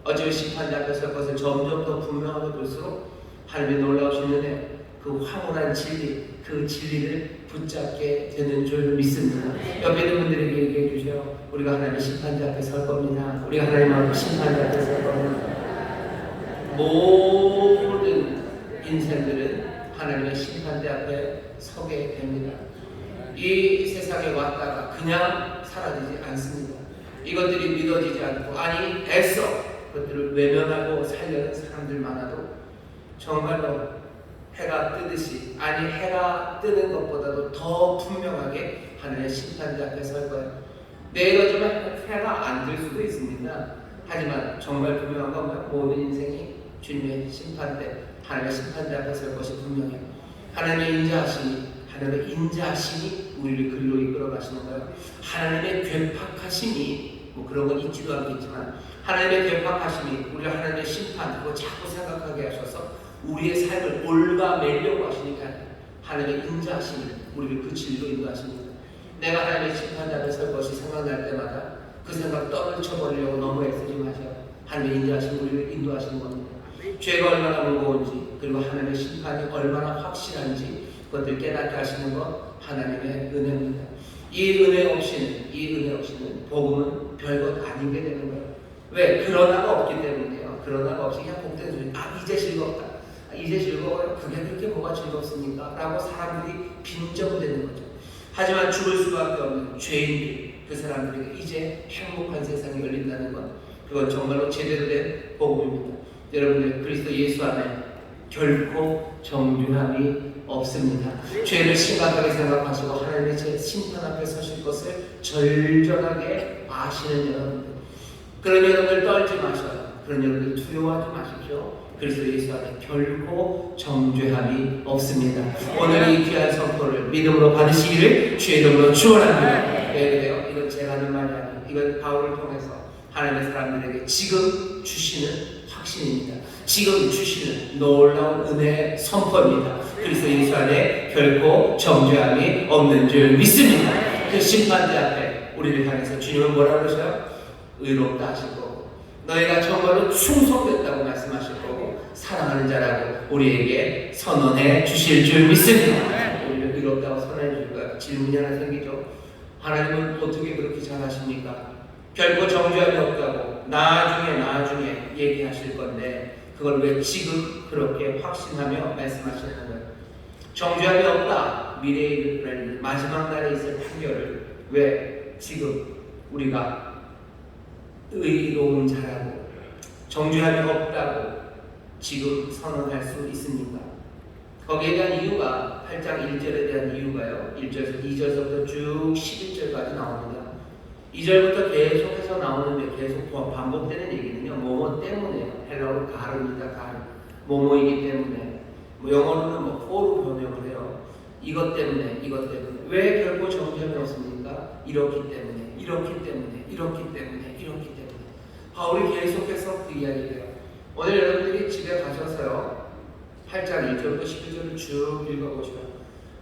어차피 심판대 앞에 설 것을 점점 더 분명하게 볼수록 하나님의 놀라우신 은혜 그 황홀한 진리 그 진리를 붙잡게 되는 줄 믿습니다. 옆에 있는 분들에게 얘기해 주세요. 우리가 하나님의 심판대 앞에 설 겁니다. 우리가 하나님 앞에 심판대 앞에 설 겁니다. 모든 인생들은 하나님의 심판대 앞에 서게 됩니다. 이 세상에 왔다가 그냥 사라지지 않습니다. 이것들이 믿어지지 않고 애써 그것들을 외면하고 살려는 사람들 많아도 정말로 해가 뜨듯이 해가 뜨는 것보다도 더 분명하게 하나님의 심판대 앞에 설 거예요. 내일 어쩌면 해가 안 뜰 수도 있습니다. 하지만 정말 분명한 건 뭐예요? 모든 인생이 주님의 심판대 하나님의 심판대 앞에 설 것이 분명해요. 하나님의 인자하심이 우리를 글로 이끌어 가시는 거예요. 하나님의 괴팍하심이 그런 건 있지도 않겠지만 하나님의 괴팍하심이 우리를 하나님의 심판 그거 자꾸 생각하게 하셔서 우리의 삶을 올가매려고 하시니까 하나님의 인자하심이 우리를 그 진리로 인도하십니다. 내가 하나님의 심판대 앞에 설 것이 생각날 때마다 그 생각 떠들쳐버리려고 너무 애쓰지 마세요. 하나님의 인자하심이 우리를 인도하시는 겁니다. 죄가 얼마나 무거운지 그리고 하나님의 심판이 얼마나 확실한지 그것들 깨닫게 하시는 것 하나님의 은혜입니다. 이 은혜 없이는 복음은 별것 아니게 되는 거예요. 왜? 그러나가 없기 때문이에요. 그러나가 없이 그냥 복된 소리 이제 즐겁다. 이제 즐거워요. 그게 그렇게 뭐가 즐겁습니까? 라고 사람들이 빈정되는 거죠. 하지만 죽을 수밖에 없는 죄인들 그 사람들에게 이제 행복한 세상이 열린다는 것 그건 정말로 제대로 된 복음입니다. 여러분들 그리스도 예수 안에 결코 정죄함이 없습니다. 죄를 심각하게 생각하시고 하나님의 제 심판 앞에 서실 것을 절절하게 아시는 여러분들 그런 여러분들 떨지 마셔요. 그런 여러분들 두려워하지 마십시오. 그리스도 예수 안에 결코 정죄함이 없습니다. 오늘 이 귀한 선포를 믿음으로 받으시기를 주의 이름으로 축원합니다. 네, 이건 제가 하는 말이 아니에요. 이건 바울을 통해서 하나님의 사람들에게 지금 주시는 확신입니다. 지금 주시는 놀라운 은혜의 선포입니다. 그리스도 예수 안에 결코 정죄함이 없는 줄 믿습니다. 그 심판대 앞에 우리를 향해서 주님은 뭐라고 그러셔요? 의롭다 하실 거고 너희가 정말로 충성됐다고 말씀하실 거고 사랑하는 자라고 우리에게 선언해 주실 줄 믿습니다. 우리를 의롭다고 선언해 주실 거예요. 질문이 하나 생기죠. 하나님은 어떻게 그렇게 잘하십니까? 결코 정죄함이 없다고 나중에 얘기하실 건데 그걸 왜 지금 그렇게 확신하며 말씀하시는 거예요? 정죄함이 없다. 미래에 이를 마지막 날에 있을 판결을 왜 지금 우리가 의로운 자라고 정죄함이 없다고 지금 선언할 수 있습니까? 거기에 대한 이유가 8장 1절에 대한 이유가요. 1절에서 2절부터 쭉 11절까지 나옵니다. 2절부터 계속해서 나오는데 계속 반복되는 얘기는요. 뭐뭐 때문에요. 헬라어로 가르입니다. 가르. 뭐뭐이기 때문에. 영어로는 for로 번역을 해요. 이것 때문에, 이것 때문에. 왜 결코 정죄함이 없습니까? 이렇기 때문에, 이렇기 때문에, 이렇기 때문에, 이렇기 때문에. 바울이 계속해서 그 이야기를 해요. 오늘 여러분들이 집에 가셔서요. 8장 1절부터 11절을 쭉 읽어보셔요.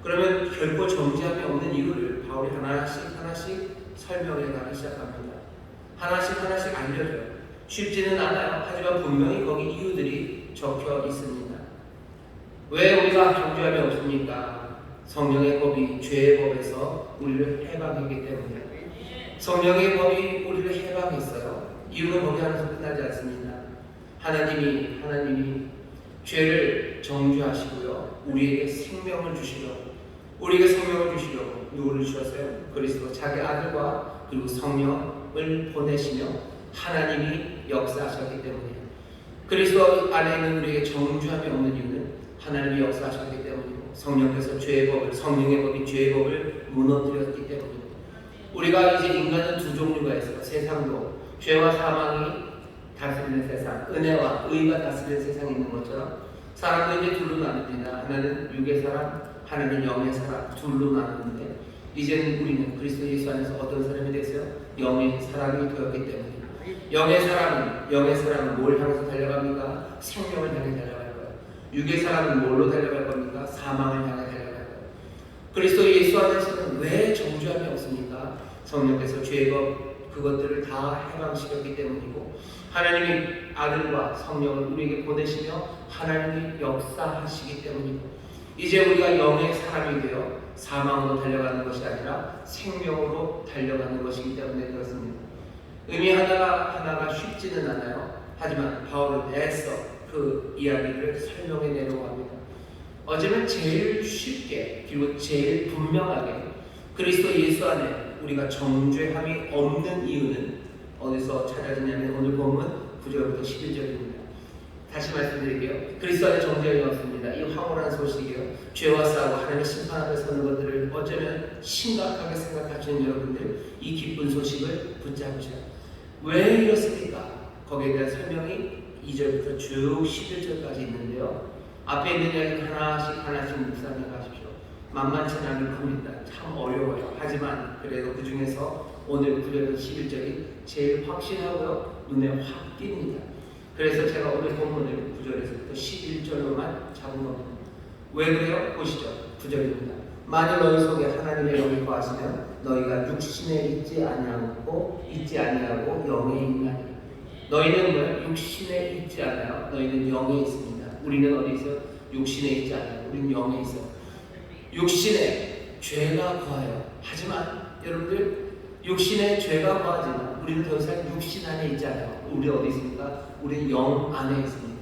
그러면 결코 정죄함이 없는 이유를 바울이 하나씩 설명해 가기 시작합니다. 하나씩 알려줘요. 쉽지는 않아요. 하지만 분명히 거기 이유들이 적혀 있습니다. 왜 우리가 정죄함이 없습니까? 성령의 법이 죄의 법에서 우리를 해방했기 때문에. 성령의 법이 우리를 해방했어요. 이유는 거기 하나서 끝나지 않습니다. 하나님이 죄를 정죄하시고요. 우리에게 생명을 주시려고. 우리에게 생명을 주시려고 누구를 주셨어요? 그리스도 자기 아들과 그리고 성령을 보내시며 하나님이 역사하셨기 때문에. 그리스도 안에 있는 우리에게 정죄함이 없는 이유는 하나님이 역사하셨기 때문이고 성령께서 성령의 법이 죄의 법을 무너뜨렸기 때문이고. 우리가 이제 인간은 두 종류가 있어요. 세상도 죄와 사망이 다스리는 세상, 은혜와 의가 다스리는 세상이 있는 것처럼 사람도 이제 둘로 나눕니다. 하나는 육의 사람, 하나는 영의 사람, 둘로 나누는데 이제는 우리는 그리스도 예수 안에서 어떤 사람이 됐어요? 영의 사람이 되었기 때문에. 영의 사람은 뭘 향해서 달려갑니까? 생명을 향해 달려갈 거예요. 육의 사람은 뭘로 달려갈 겁니까? 사망을 향해 달려갈 거예요. 그리스도 예수 안에서는 왜 정죄함이 없습니까? 성령께서 죄의 법 그것들을 다 해방시켰기 때문이고 하나님이 아들과 성령을 우리에게 보내시며 하나님이 역사하시기 때문이고 이제 우리가 영의 사람이 되어 사망으로 달려가는 것이 아니라 생명으로 달려가는 것이기 때문에 그렇습니다. 의미 하나가 쉽지는 않아요. 하지만 바울은 애써 그 이야기를 설명해 내려고 합니다. 어쩌면 제일 쉽게 그리고 제일 분명하게 그리스도 예수 안에 우리가 정죄함이 없는 이유는 어디서 찾아지냐면 오늘 본문 9절부터 11절입니다. 다시 말씀드릴게요. 그리스도 안에 정죄함이 없습니다. 이 황홀한 소식이요. 죄와 싸우고 하나님의 심판 앞에 서는 것들을 어쩌면 심각하게 생각하시는 여러분들 이 기쁜 소식을 붙잡으셔요. 왜 이렇습니까? 거기에 대한 설명이 2절부터 쭉 11절까지 있는데요. 앞에 있는 이야기는 하나씩 묵상해 가십시오. 만만치 않은 겁니다. 참 어려워요. 하지만 그래도 그 중에서 오늘 9절부터 11절이 제일 확실하고요. 눈에 확 띕니다. 그래서 제가 오늘 본문을 9절에서부터 11절로만 잡은 겁니다. 왜 그래요? 보시죠. 9절입니다. 만일 너희 속에 하나님의 영이 거하시면 너희가 육신에 있지 아니하고 영에 있나니. 너희는 왜 육신에 있지 않아요? 너희는 영에 있습니다. 우리는 어디 있어요? 육신에 있지 않아요. 우리는 영에 있어요. 육신에 죄가 거해요. 하지만 여러분들 육신에 죄가 거하지만 우리는 더 이상 육신 안에 있지 않아요. 우리 어디 있습니까? 우리는 영 안에 있습니다.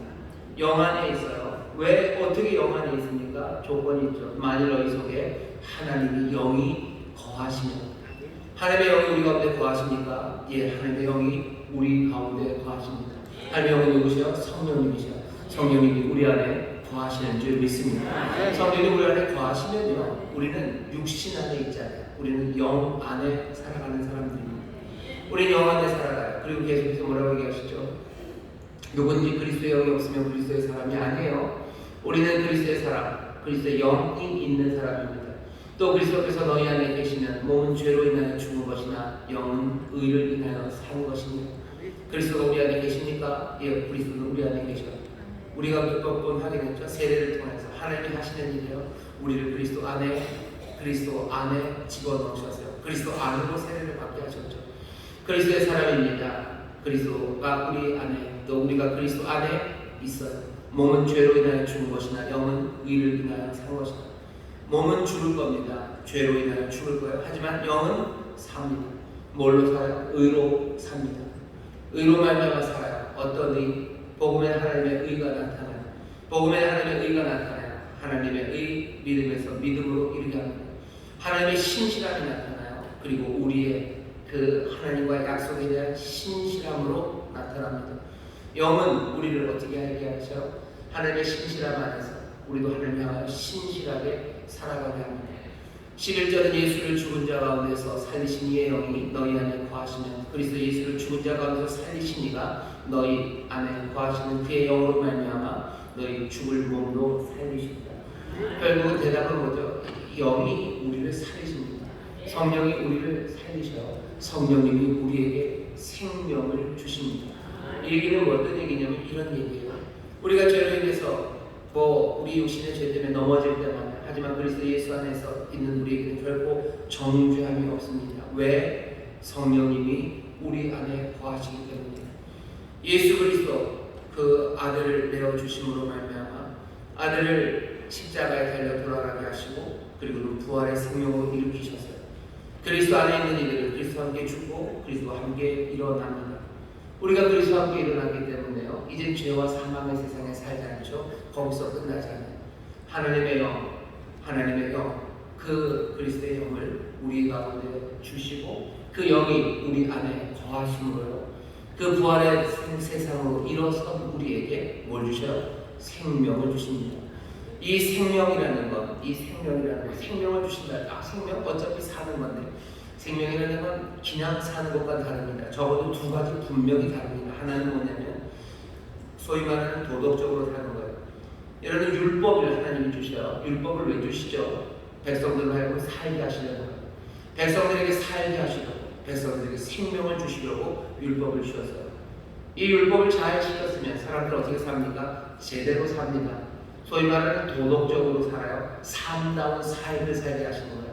영 안에 있어요. 왜 어떻게 영 안에 있습니까? 조건이 있죠. 만일 너희 속에 하나님이 영이 거하시면. 하나님의 영이 우리 가운데 거하십니까? 예, 하나님의 영이 우리 가운데 거하십니다. 하나님의 영은 누구시요? 성령님이시요. 성령님이 우리 안에 거하시는 줄 믿습니다. 성령이 우리 안에 거하시면요, 우리는 육신 안에 있지 않아요. 우리는 영 안에 살아가는 사람들입니다. 우리는 영 안에 살아가요. 그리고 계속해서 뭐라고 얘기하시죠? 누군지 그리스도의 영이 없으면 그리스도의 사람이 아니에요. 우리는 그리스도의 사람, 그리스도의 영이 있는 사람입니다. 또 그리스도께서 너희 안에 계시면 몸은 죄로 인하여 죽은 것이나 영은 의를 인하여 산 것입니다. 그리스도가 우리 안에 계십니까? 예, 그리스도는 우리 안에 계셔요. 우리가 몇 번 확인했죠. 세례를 통해서 하나님이 하시는 일이에요. 우리를 그리스도 안에 집어넣으셨어요. 그리스도 안으로 세례를 받게 하셨죠. 그리스도의 사람입니다. 그리스도가 우리 안에, 또 우리가 그리스도 안에 있어요. 몸은 죄로 인하여 죽은 것이나 영은 의를 인하여 산 것이다. 몸은 죽을 겁니다. 죄로 인하여 죽을 거예요. 하지만 영은 삽니다. 뭘로 살아요? 의로 삽니다. 의로 말미암아 살아요. 어떤 의? 복음의 하나님의 의가 나타나요. 복음의 하나님의 의가 나타나요. 하나님의 의 믿음에서 믿음으로 이르게 합니다. 하나님의 신실함이 나타나요. 그리고 우리의 그 하나님과의 약속에 대한 신실함으로 나타납니다. 영은 우리를 어떻게 하게 하셔요? 하나님의 신실함 안에서 우리도 하나님 향하여 신실하게 살아가게 합니다. 11절은 예수를 죽은 자 가운데서 살리신 이의 영이 너희 안에 거하시면 그리스도 예수를 죽은 자 가운데서 살리신 이가 너희 안에 거하시는 그의 영으로 말미암아 너희 죽을 몸도 살리십니다. 결국은 대답은 뭐죠? 영이 우리를 살리십니다. 성령이 우리를 살리셔 성령님이 우리에게 생명을 주십니다. 이 얘기는 어떤 얘기냐면 이런 얘기예요. 우리가 죄로 인해서 우리 육신의 죄 때문에 넘어질 때마다 하지만 그리스도 예수 안에서 있는 우리에게는 결코 정죄함이 없습니다. 왜? 성령님이 우리 안에 거하시기 때문에. 예수 그리스도 그 아들을 내어주심으로 말미암아 아들을 십자가에 달려 돌아가게 하시고 그리고 부활의 생명으로 일으키셨어요. 그리스도 안에 있는 이들을 그리스도와 함께 죽고 그리스도와 함께 일어납니다. 우리가 그리스도와 함께 일어나기 때문에요. 이제 죄와 사망의 세상에 살지 않죠. 거기서 끝나지 않아요. 하나님의 영, 그 그리스도의 영을 우리 가운데 주시고 그 영이 우리 안에 거하심으로요. 그 부활의 세상으로 일어선 우리에게 뭘 주셔요? 생명을 주십니다. 이 생명이라는 것, 생명을 주신다. 생명 어차피 사는 건데 생명이라는 건 그냥 사는 것과 다릅니다. 적어도 두 가지 분명히 다릅니다. 하나는 뭐냐면 소위 말하는 도덕적으로 사는 거예요. 여러분 율법을 하나님이 주셔요. 율법을 왜 주시죠? 백성들을 하여금 살게 하시려고 해요. 백성들에게 살게 하시려고, 백성들에게 생명을 주시려고 율법을 주셨어요. 이 율법을 잘 지켰으면 사람들 어떻게 삽니까? 제대로 삽니다. 소위 말하는 도덕적으로 살아요. 삶다운 삶을 살게 하시는 거예요.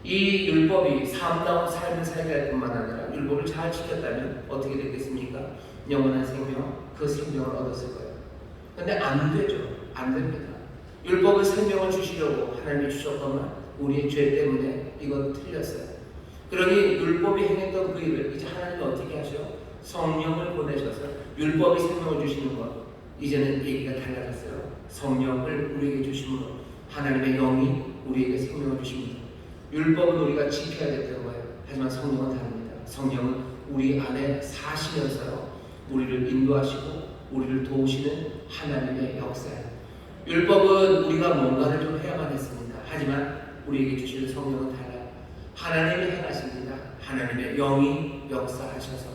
이 율법이 삶다운 삶을 살게 할 뿐만 아니라 율법을 잘 지켰다면 어떻게 되겠습니까? 영원한 생명, 그 생명을 얻었을 거예요. 근데 안 되죠. 안 됩니다. 율법은 생명을 주시려고 하나님이 주셨건만 우리의 죄 때문에 이건 틀렸어요. 그러니 율법이 행했던 그 일을 이제 하나님이 어떻게 하셔? 성령을 보내셔서 율법이 생명을 주시는 것. 이제는 얘기가 달라졌어요. 성령을 우리에게 주심으로 하나님의 영이 우리에게 생명을 주십니다. 율법은 우리가 지켜야 됐던 거예요. 하지만 성령은 다릅니다. 성령은 우리 안에 사시면서요. 우리를 인도하시고 우리를 도우시는 하나님의 역사예요. 율법은 우리가 뭔가를 좀 해야만 했습니다. 하지만 우리에게 주시는 성령은 달라요. 하나님이 행하십니다. 하나님의 영이 역사하셔서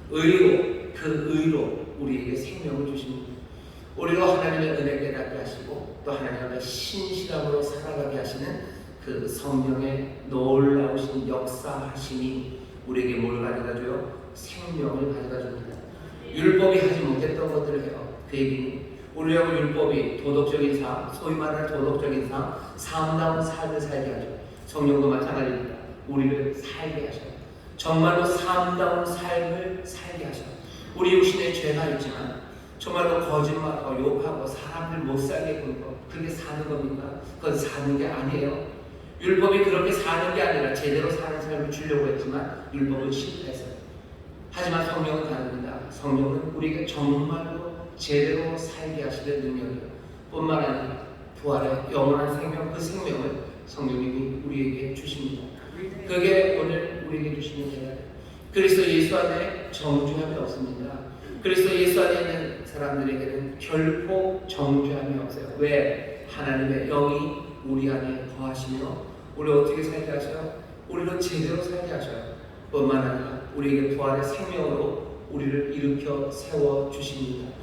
그 의로 우리에게 생명을 주십니다. 우리로 하나님의 은혜 깨닫게 하시고 또 하나님 앞에 신실함으로 살아가게 하시는 그 성령의 놀라우신 역사하심이 우리에게 뭘 가져다줘요? 생명을 가져다줍니다. 율법이 하지 못했던 것들을 해요. 그 얘기는 우리하고 율법이 도덕적인 삶, 소위 말하는 도덕적인 삶, 삶다운 삶을 살게 하죠. 성령도 마찬가지입니다. 우리를 살게 하셔요. 정말로 삶다운 삶을 살게 하셔요. 우리 육신에 죄가 있지만 정말로 거짓말하고 욕하고 사람들 못 살게 구는 거, 그게 사는 겁니까? 그건 사는 게 아니에요. 율법이 그렇게 사는 게 아니라 제대로 사는 삶을 주려고 했지만 율법은 실패했어요. 하지만 성령은 다릅니다. 성령은 우리에게 정말로 제대로 살게 하시는 능력이요. 뿐만 아니라 부활의 영원한 생명, 그 생명을 성령님이 우리에게 주십니다. 그게 오늘 우리에게 주시는 대답. 그리스도 예수 안에 정죄함이 없습니다. 그리스도 예수 안에 있는 사람들에게는 결코 정죄함이 없어요. 왜? 하나님의 영이 우리 안에 거하시며 우리 어떻게 살게 하셔요? 우리를 제대로 살게 하셔요. 뿐만 아니라 우리에게 부활의 생명으로 우리를 일으켜 세워 주십니다.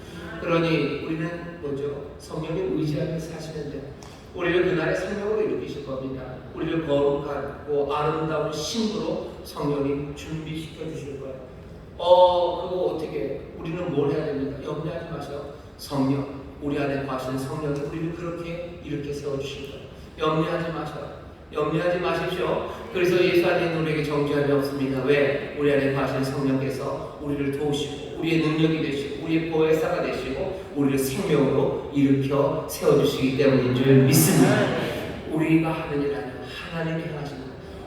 그러니 우리는 뭐죠? 성령님 의지하며 사시는 데 우리를 그날의 생명으로 일으키실 겁니다. 우리를 거룩하고 아름다운 신부로 성령님 준비시켜 주실 거예요. 그거 어떻게? 우리는 뭘 해야 됩니까? 염려하지 마세요. 성령, 우리 안에 거하시는 성령이 우리를 그렇게 이렇게 세워 주실 거예요. 염려하지 마세요. 염려하지 마십시오. 그래서 예수 안에 있는 우리에게 정죄함이 없습니다. 왜? 우리 안에 거하시는 성령께서 우리를 도우시고 우리의 능력이 되시고 우리의 보혜사가 되시고 우리를 생명으로 일으켜 세워주시기 때문인 줄 믿습니다. 우리가 하는 일 아니라 하나님이 행하시는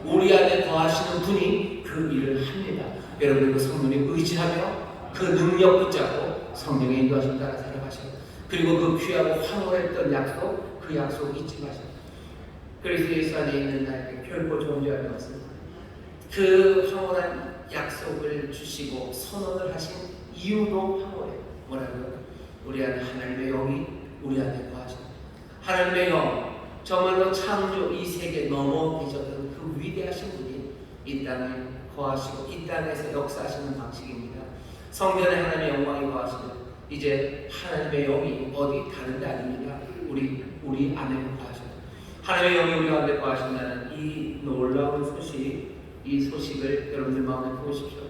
우리 안에 거하시는 분이 그 일을 합니다. 여러분 그 성령님 의지하며 그 능력 붙잡고 성령의 인도하심 따라 살아가셔요. 그리고 그 귀하고 황홀했던 약속, 그 약속 잊지 마세요. 그래서 예수 안에 있는 나에게 결코 정죄함이 없습니다. 그 황홀한 약속을 주시고 선언을 하신 이유도 황홀해요. 뭐라고요? 우리 안에 하나님의 영이 우리 안에 거하십니다. 하나님의 영, 정말로 창조 이 세계 넘어 계셨던 그 위대하신 분이 이 땅에 거하시고 이 땅에서 역사하시는 방식입니다. 성전에 하나님의 영광이 거하시면 이제 하나님의 영이 어디 다른 데 아닙니다. 우리 안에 거하셔요. 하나님의 영이 우리 가운데 거하신다는 이 놀라운 소식, 이 소식을 여러분들 마음에 품으십시오.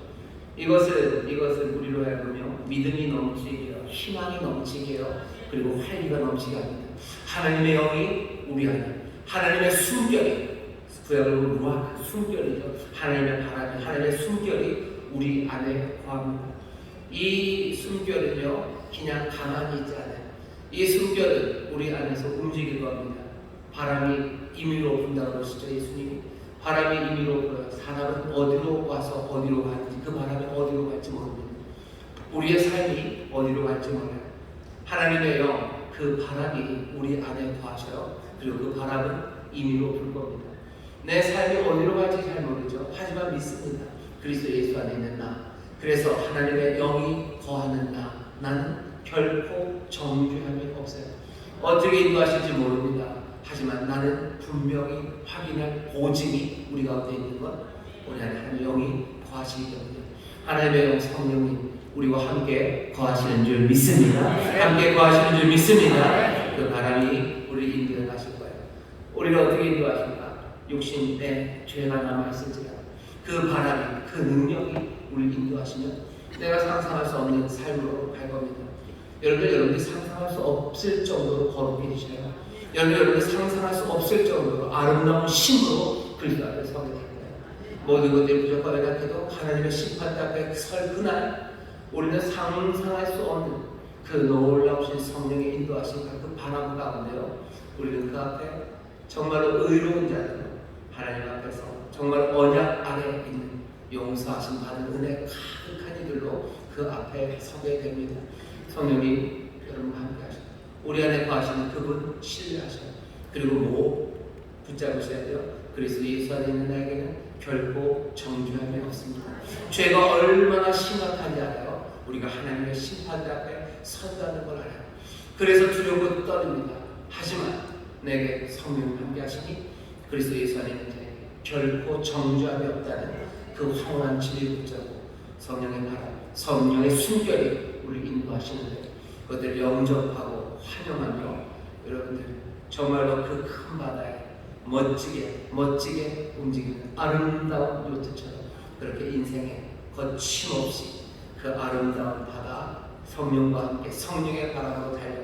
이것은 우리로 하여금 믿음이 넘치게 해요. 희망이 넘치게 해요. 그리고 활기가 넘치게 합니다. 하나님의 영이 우리 안에, 하나님의 숨결이, 구약으로 루아 숨결이죠. 하나님의 바람이, 하나님의 숨결이 우리 안에 거합니다. 이 숨결은요 그냥 가만히 있지 않아요. 이 숨결은 우리 안에서 움직일 겁니다. 바람이 임의로 분다고 그러시죠. 예수님이 바람이 임의로 불어요. 사람은 어디로 와서 어디로 가는지, 그 바람이 어디로 갈지 모릅니다. 우리의 삶이 어디로 갈지 몰라요. 하나님의 영, 그 바람이 우리 안에 거하셔요. 그리고 그 바람은 임의로 불 겁니다. 내 삶이 어디로 갈지 잘 모르죠. 하지만 믿습니다. 그리스도 예수 안에 있는 나, 그래서 하나님의 영이 거하는 나는 결코 정죄함이 없어요. 어떻게 인도하실지 모릅니다. 하지만 나는 분명히 확인할 보증이 우리 가운데 있는 것, 우리 안에 하나님의 영이 거하시기 때문에 하나님의 영 성령님 우리와 함께 거하시는 줄 믿습니다. 함께 거하시는 줄 믿습니다. 그 바람이 우리 인도해 가실 거예요. 우리를 어떻게 인도하실까? 육신의 죄가 남아있을지라 그 바람이, 그 능력이 우리를 인도하시면 내가 상상할 수 없는 삶으로 갈 겁니다. 여러분들이 상상할 수 없을 정도로 거룩히 되셔요. 여러분들이 상상할 수 없을 정도로 아름다운 신으로 그리스도 앞에 서게 될 거예요. 모든 것들이 부족하게 생각해도 하나님의 심판 앞에 설 그날 우리는 상상할 수 없는 그 놀라우신 성령의 인도하신 그 바람 가운데요, 우리는 그 앞에 정말로 의로운 자들, 하나님 앞에서 정말 언약 아래 있는 용서하신 받은 은혜 가득한 이들로 그 앞에 서게 됩니다. 성령님 여러분과 함께 하시고 우리 안에 거하시는 그분 신뢰하셔요. 그리고 뭐 붙잡으셔야 돼요. 그리스도 예수 안에 있는 나에게는 결코 정죄함이 없습니다. 죄가 얼마나 심각한지 알아요. 우리가 하나님의 심판대 앞에 선다는 걸 알아요. 그래서 두려워 떨립니다. 하지만 내게 성령이 함께 하시니 그리스도 예수 안에 있는 자에게 결코 정죄함이 없다는 그 황홀한 진리를 붙잡고 성령의 바람, 성령의 숨결이 우리를 인도하시는데 그것들을 영접하고 환영하며 여러분들 정말로 그 큰 바다에 멋지게 움직이는 아름다운 요트처럼 그렇게 인생에 거침없이 그 아름다운 바다 성령과 함께 성령의 바람으로 달려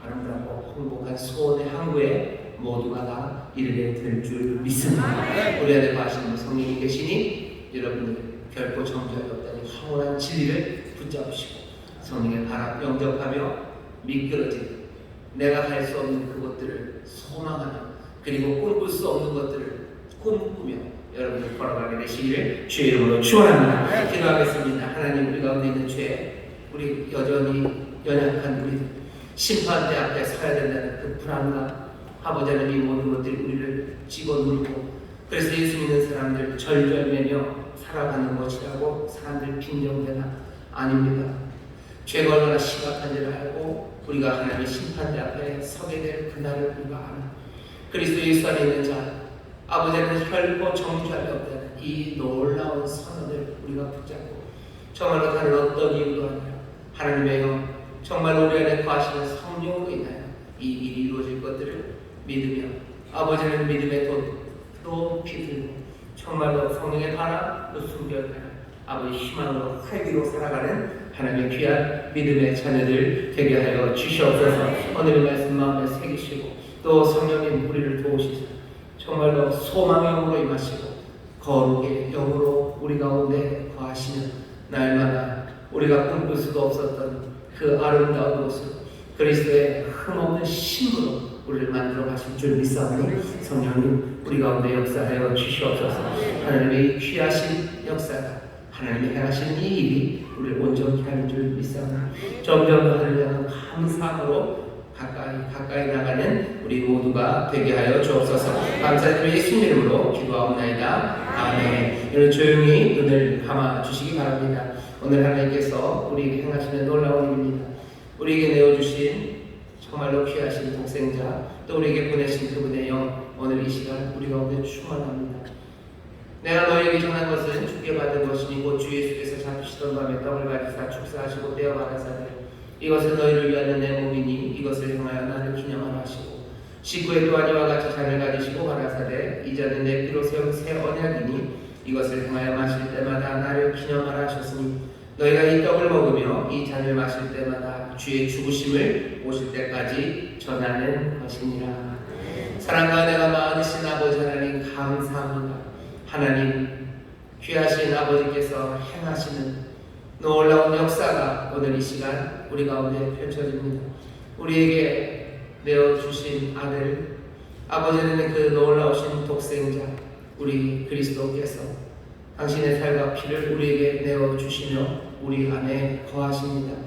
아름답고 행복한 소원의 항구에 모두가 다 이르게 될 줄 믿습니다. 우리 안에 거하시는 성령이 계시니 여러분들 결코 정죄함이 없다는 황홀한 진리를 붙잡으시고 성령의 바람 영접하며 미끄러지는 내가 갈 수 없는 그것들을 소망하며 그리고 꿈꿀 수 없는 것들을 꿈꾸며 여러분들 걸어가게 되시기를 주의 이름으로 축원합니다. 기도하겠습니다. 하나님 우리 가운데 있는 죄, 우리 여전히 연약한 우리들 심판대 앞에 서야 된다는 그 불안감, 아버지 하나님 이 모든 것들이 우리를 집어누르고 그래서 예수 믿는 사람들 절절매며 살아가는 것이라고 사람들 빈정대나 아닙니다. 죄가 얼마나 심각한지를 알고 우리가 하나님의 심판대 앞에 서게 될 그날을 우리가 아는 그리스도 예수 안에 있는 자 아버지는 결코 정죄함이 없다는 이 놀라운 선언을 우리가 붙잡고 정말로 다른 어떤 이유도 아니라 하나님의 영 정말 우리 안에 거하시는 성령으로 인하여 이 일이 이루어질 것들을 믿으며 아버지는 믿음의 돈 높이 들고 정말로 성령의 바람 또 숨겨가는 아버지 희망으로 활기로 살아가는 하나님의 귀한 믿음의 자녀들 되게 하여 주시옵소서. 오늘의 말씀 마음에 새기시고 또 성령님 우리를 도우시사 정말로 소망의 영으로 임하시고 거룩의 영으로 우리 가운데 거하시는 날마다 우리가 꿈꿀 수도 없었던 그 아름다운 모습 그리스도의 흠없는 신으로 우리를 만들어 가실 줄 믿사오니 성령님 우리 가운데 역사하여 주시옵소서. 하나님의 귀하신 역사가 하나님이 행하신 이 일이 우리를 온전히 하는 줄 믿사오니 점점 더 하나님을 향한 감사함으로 가까이 나가는 우리 모두가 되게 하여 주옵소서. 감사드리며 예수님 이름으로 기도하옵나이다. 아멘. 여러분 조용히 눈을 감아 주시기 바랍니다. 오늘 하나님께서 우리에게 행하시는 놀라운 일입니다. 우리에게 내어주신 정말로 귀하신 독생자 또 우리에게 보내신 그분의 영 오늘 이 시간 우리 가운데 충만합니다. 내가 너희에게 전한 것은 주께 받은 것이니 곧 주 예수께서 잡히시던 밤에 떡을 가지사 축사하시고 떼어 가라사대 이것은 너희를 위하는 내 몸이니 이것을 행하여 나를 기념하라 하시고 식후에 또한 이와 같이 잔을 가지시고 가라사대 이 잔은 내 피로 세운 새 언약이니 이것을 행하여 마실 때마다 나를 기념하라 하셨으니 너희가 이 떡을 먹으며 이 잔을 마실 때마다 주의 죽으심을 오실 때까지 전하는 것이니라. 사랑과 은혜가 많으신 아버지 하나님 감사합니다. 하나님 귀하신 아버지께서 행하시는 놀라운 역사가 오늘 이 시간 우리 가운데 펼쳐집니다. 우리에게 내어주신 아들 아버지는 그 놀라우신 독생자 우리 그리스도께서 당신의 살과 피를 우리에게 내어주시며 우리 안에 거하십니다.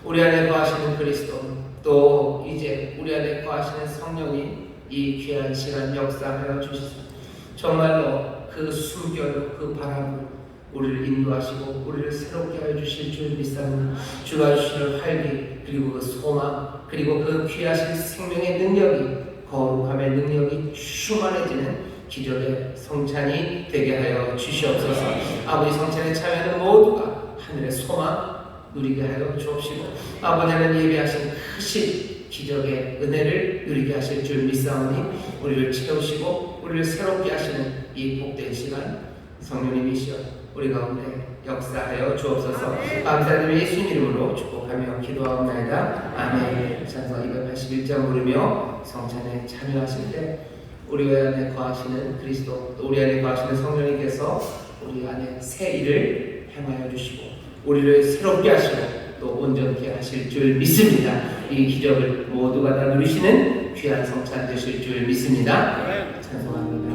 우리 안에 거하시는 그리스도 또 이제 우리 안에 거하시는 성령이 이 귀한 시간 역사하여 주시사 정말로 그 숨결 그 바람을 우리를 인도하시고 우리를 새롭게 하여 주실 줄 믿사오니 주가 주시는 활기 그리고 그 소망 그리고 그 귀하신 생명의 능력이 거룩함의 능력이 충만해지는 기적의 성찬이 되게 하여 주시옵소서. 아버지 성찬에 참여하는 모두가 하늘의 소망 누리게 하여 주옵시고 아버지 하나님 예배하신 크신 기적의 은혜를 누리게 하실 줄 믿사오니 우리를 채우시고 우리를 새롭게 하시는 이 복된 시간 성령님이시여 우리 가운데 역사하여 주옵소서. 감사드리며 예수님 이름으로 축복하며 기도하옵나이다. 아멘. 찬송 281장 부르며 성찬에 참여하실 때 우리 안에 거하시는 그리스도 또 우리 안에 거하시는 성령님께서 우리 안에 새 일을 행하여 주시고 우리를 새롭게 하시고 또 온전케 하실 줄 믿습니다. 이 기적을 모두가 다 누리시는 귀한 성찬 되실 줄 믿습니다. 찬송합니다.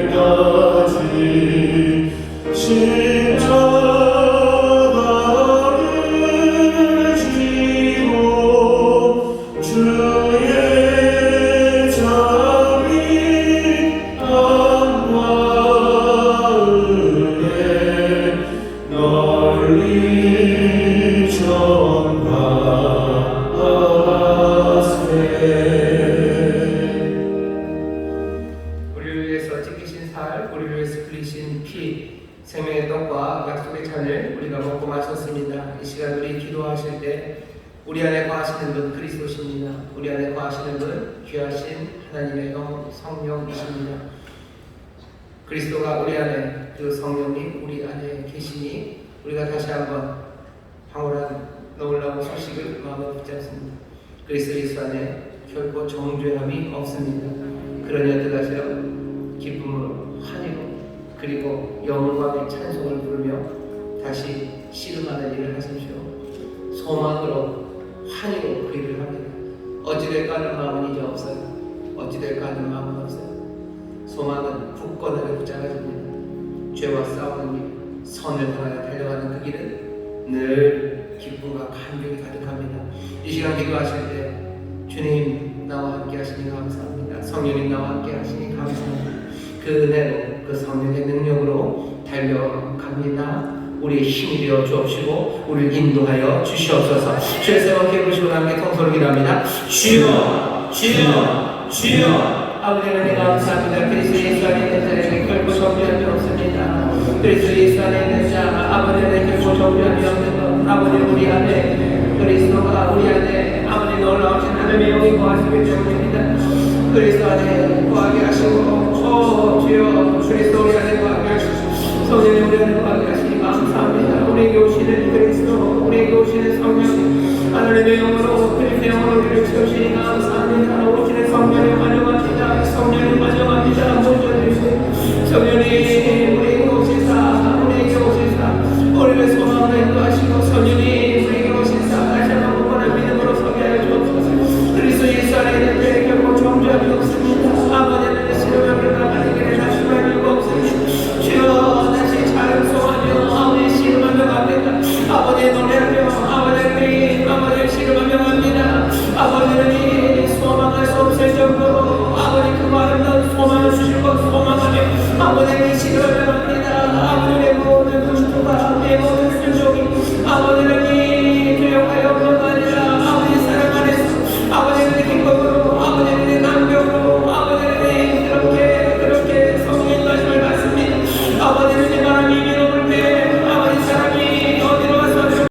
그때까지 진짜 생명의 떡과 약속의 잔을 우리가 먹고 마셨습니다. 이 시간 우리 기도하실 때 우리 안에 거하시는 분 그리스도십니다. 우리 안에 거하시는 분 귀하신 하나님의 영 성령이십니다. 그리스도가 우리 안에, 그 성령님 우리 안에 계시니 우리가 다시 한번 황홀한 놀라운 소식을 마음에 붙잡습니다. 그리스도 예수 안에 결코 정죄함이 없습니다. 그러니 어떡하시오? 기쁨으로 환희로 그리고 영광의 찬송을 부르며 다시 씨름하는 일을 하십시오. 소망으로 환희로 그 일을 합니다. 어찌될까 하는 마음은 이제 없어요. 어찌될까 하는 마음은 없어요. 소망은 굳건하게 붙잡아집니다. 죄와 싸우는 일, 선을 향하여 달려가는 그 길은 늘 기쁨과 감격이 가득합니다. 이 시간 기도하실 때 주님 나와 함께 하시니 감사합니다. 성령님 나와 함께 하시니 감사합니다. 그 은혜로 그 성령의 능력으로 달려갑니다. 우리의 힘이 되어 주옵시고 우리를 인도하여 주시옵소서. 주의 세워케 부르시고 함께 통솔을 기도합니다. 주여 주여 주여. 아버지 하나님 감사합니다. 그리스도 예수 안에 있는 자에게 결코 정죄함이 없습니다. 그리스도 예수 안에 있는 자 아버지 안에 결코 정죄함이 없는 것. 아버지 우리 안에 그리스도가 우리 안에 아버지 놀라우신 하나님의 영이 거하시기 때문입니다. 그리스도 안에 거하게 하시고 주여 그리스도 우리 안에 거하게 하시고 성령님 우리 안에 거하게 하시니 감사합니다. 우리에게 오시는 그리스도 우리에게 오시는 성령 하나님의 영으로 그리스도의 영으로 우리를 채우시니 감사합니다. 오시는 성령을 환영합니다. 성령을 환영합니다. 모셔주시고 성령님 우리에게 오시사 우리에게 오시사 우리의 소망을 인도하시고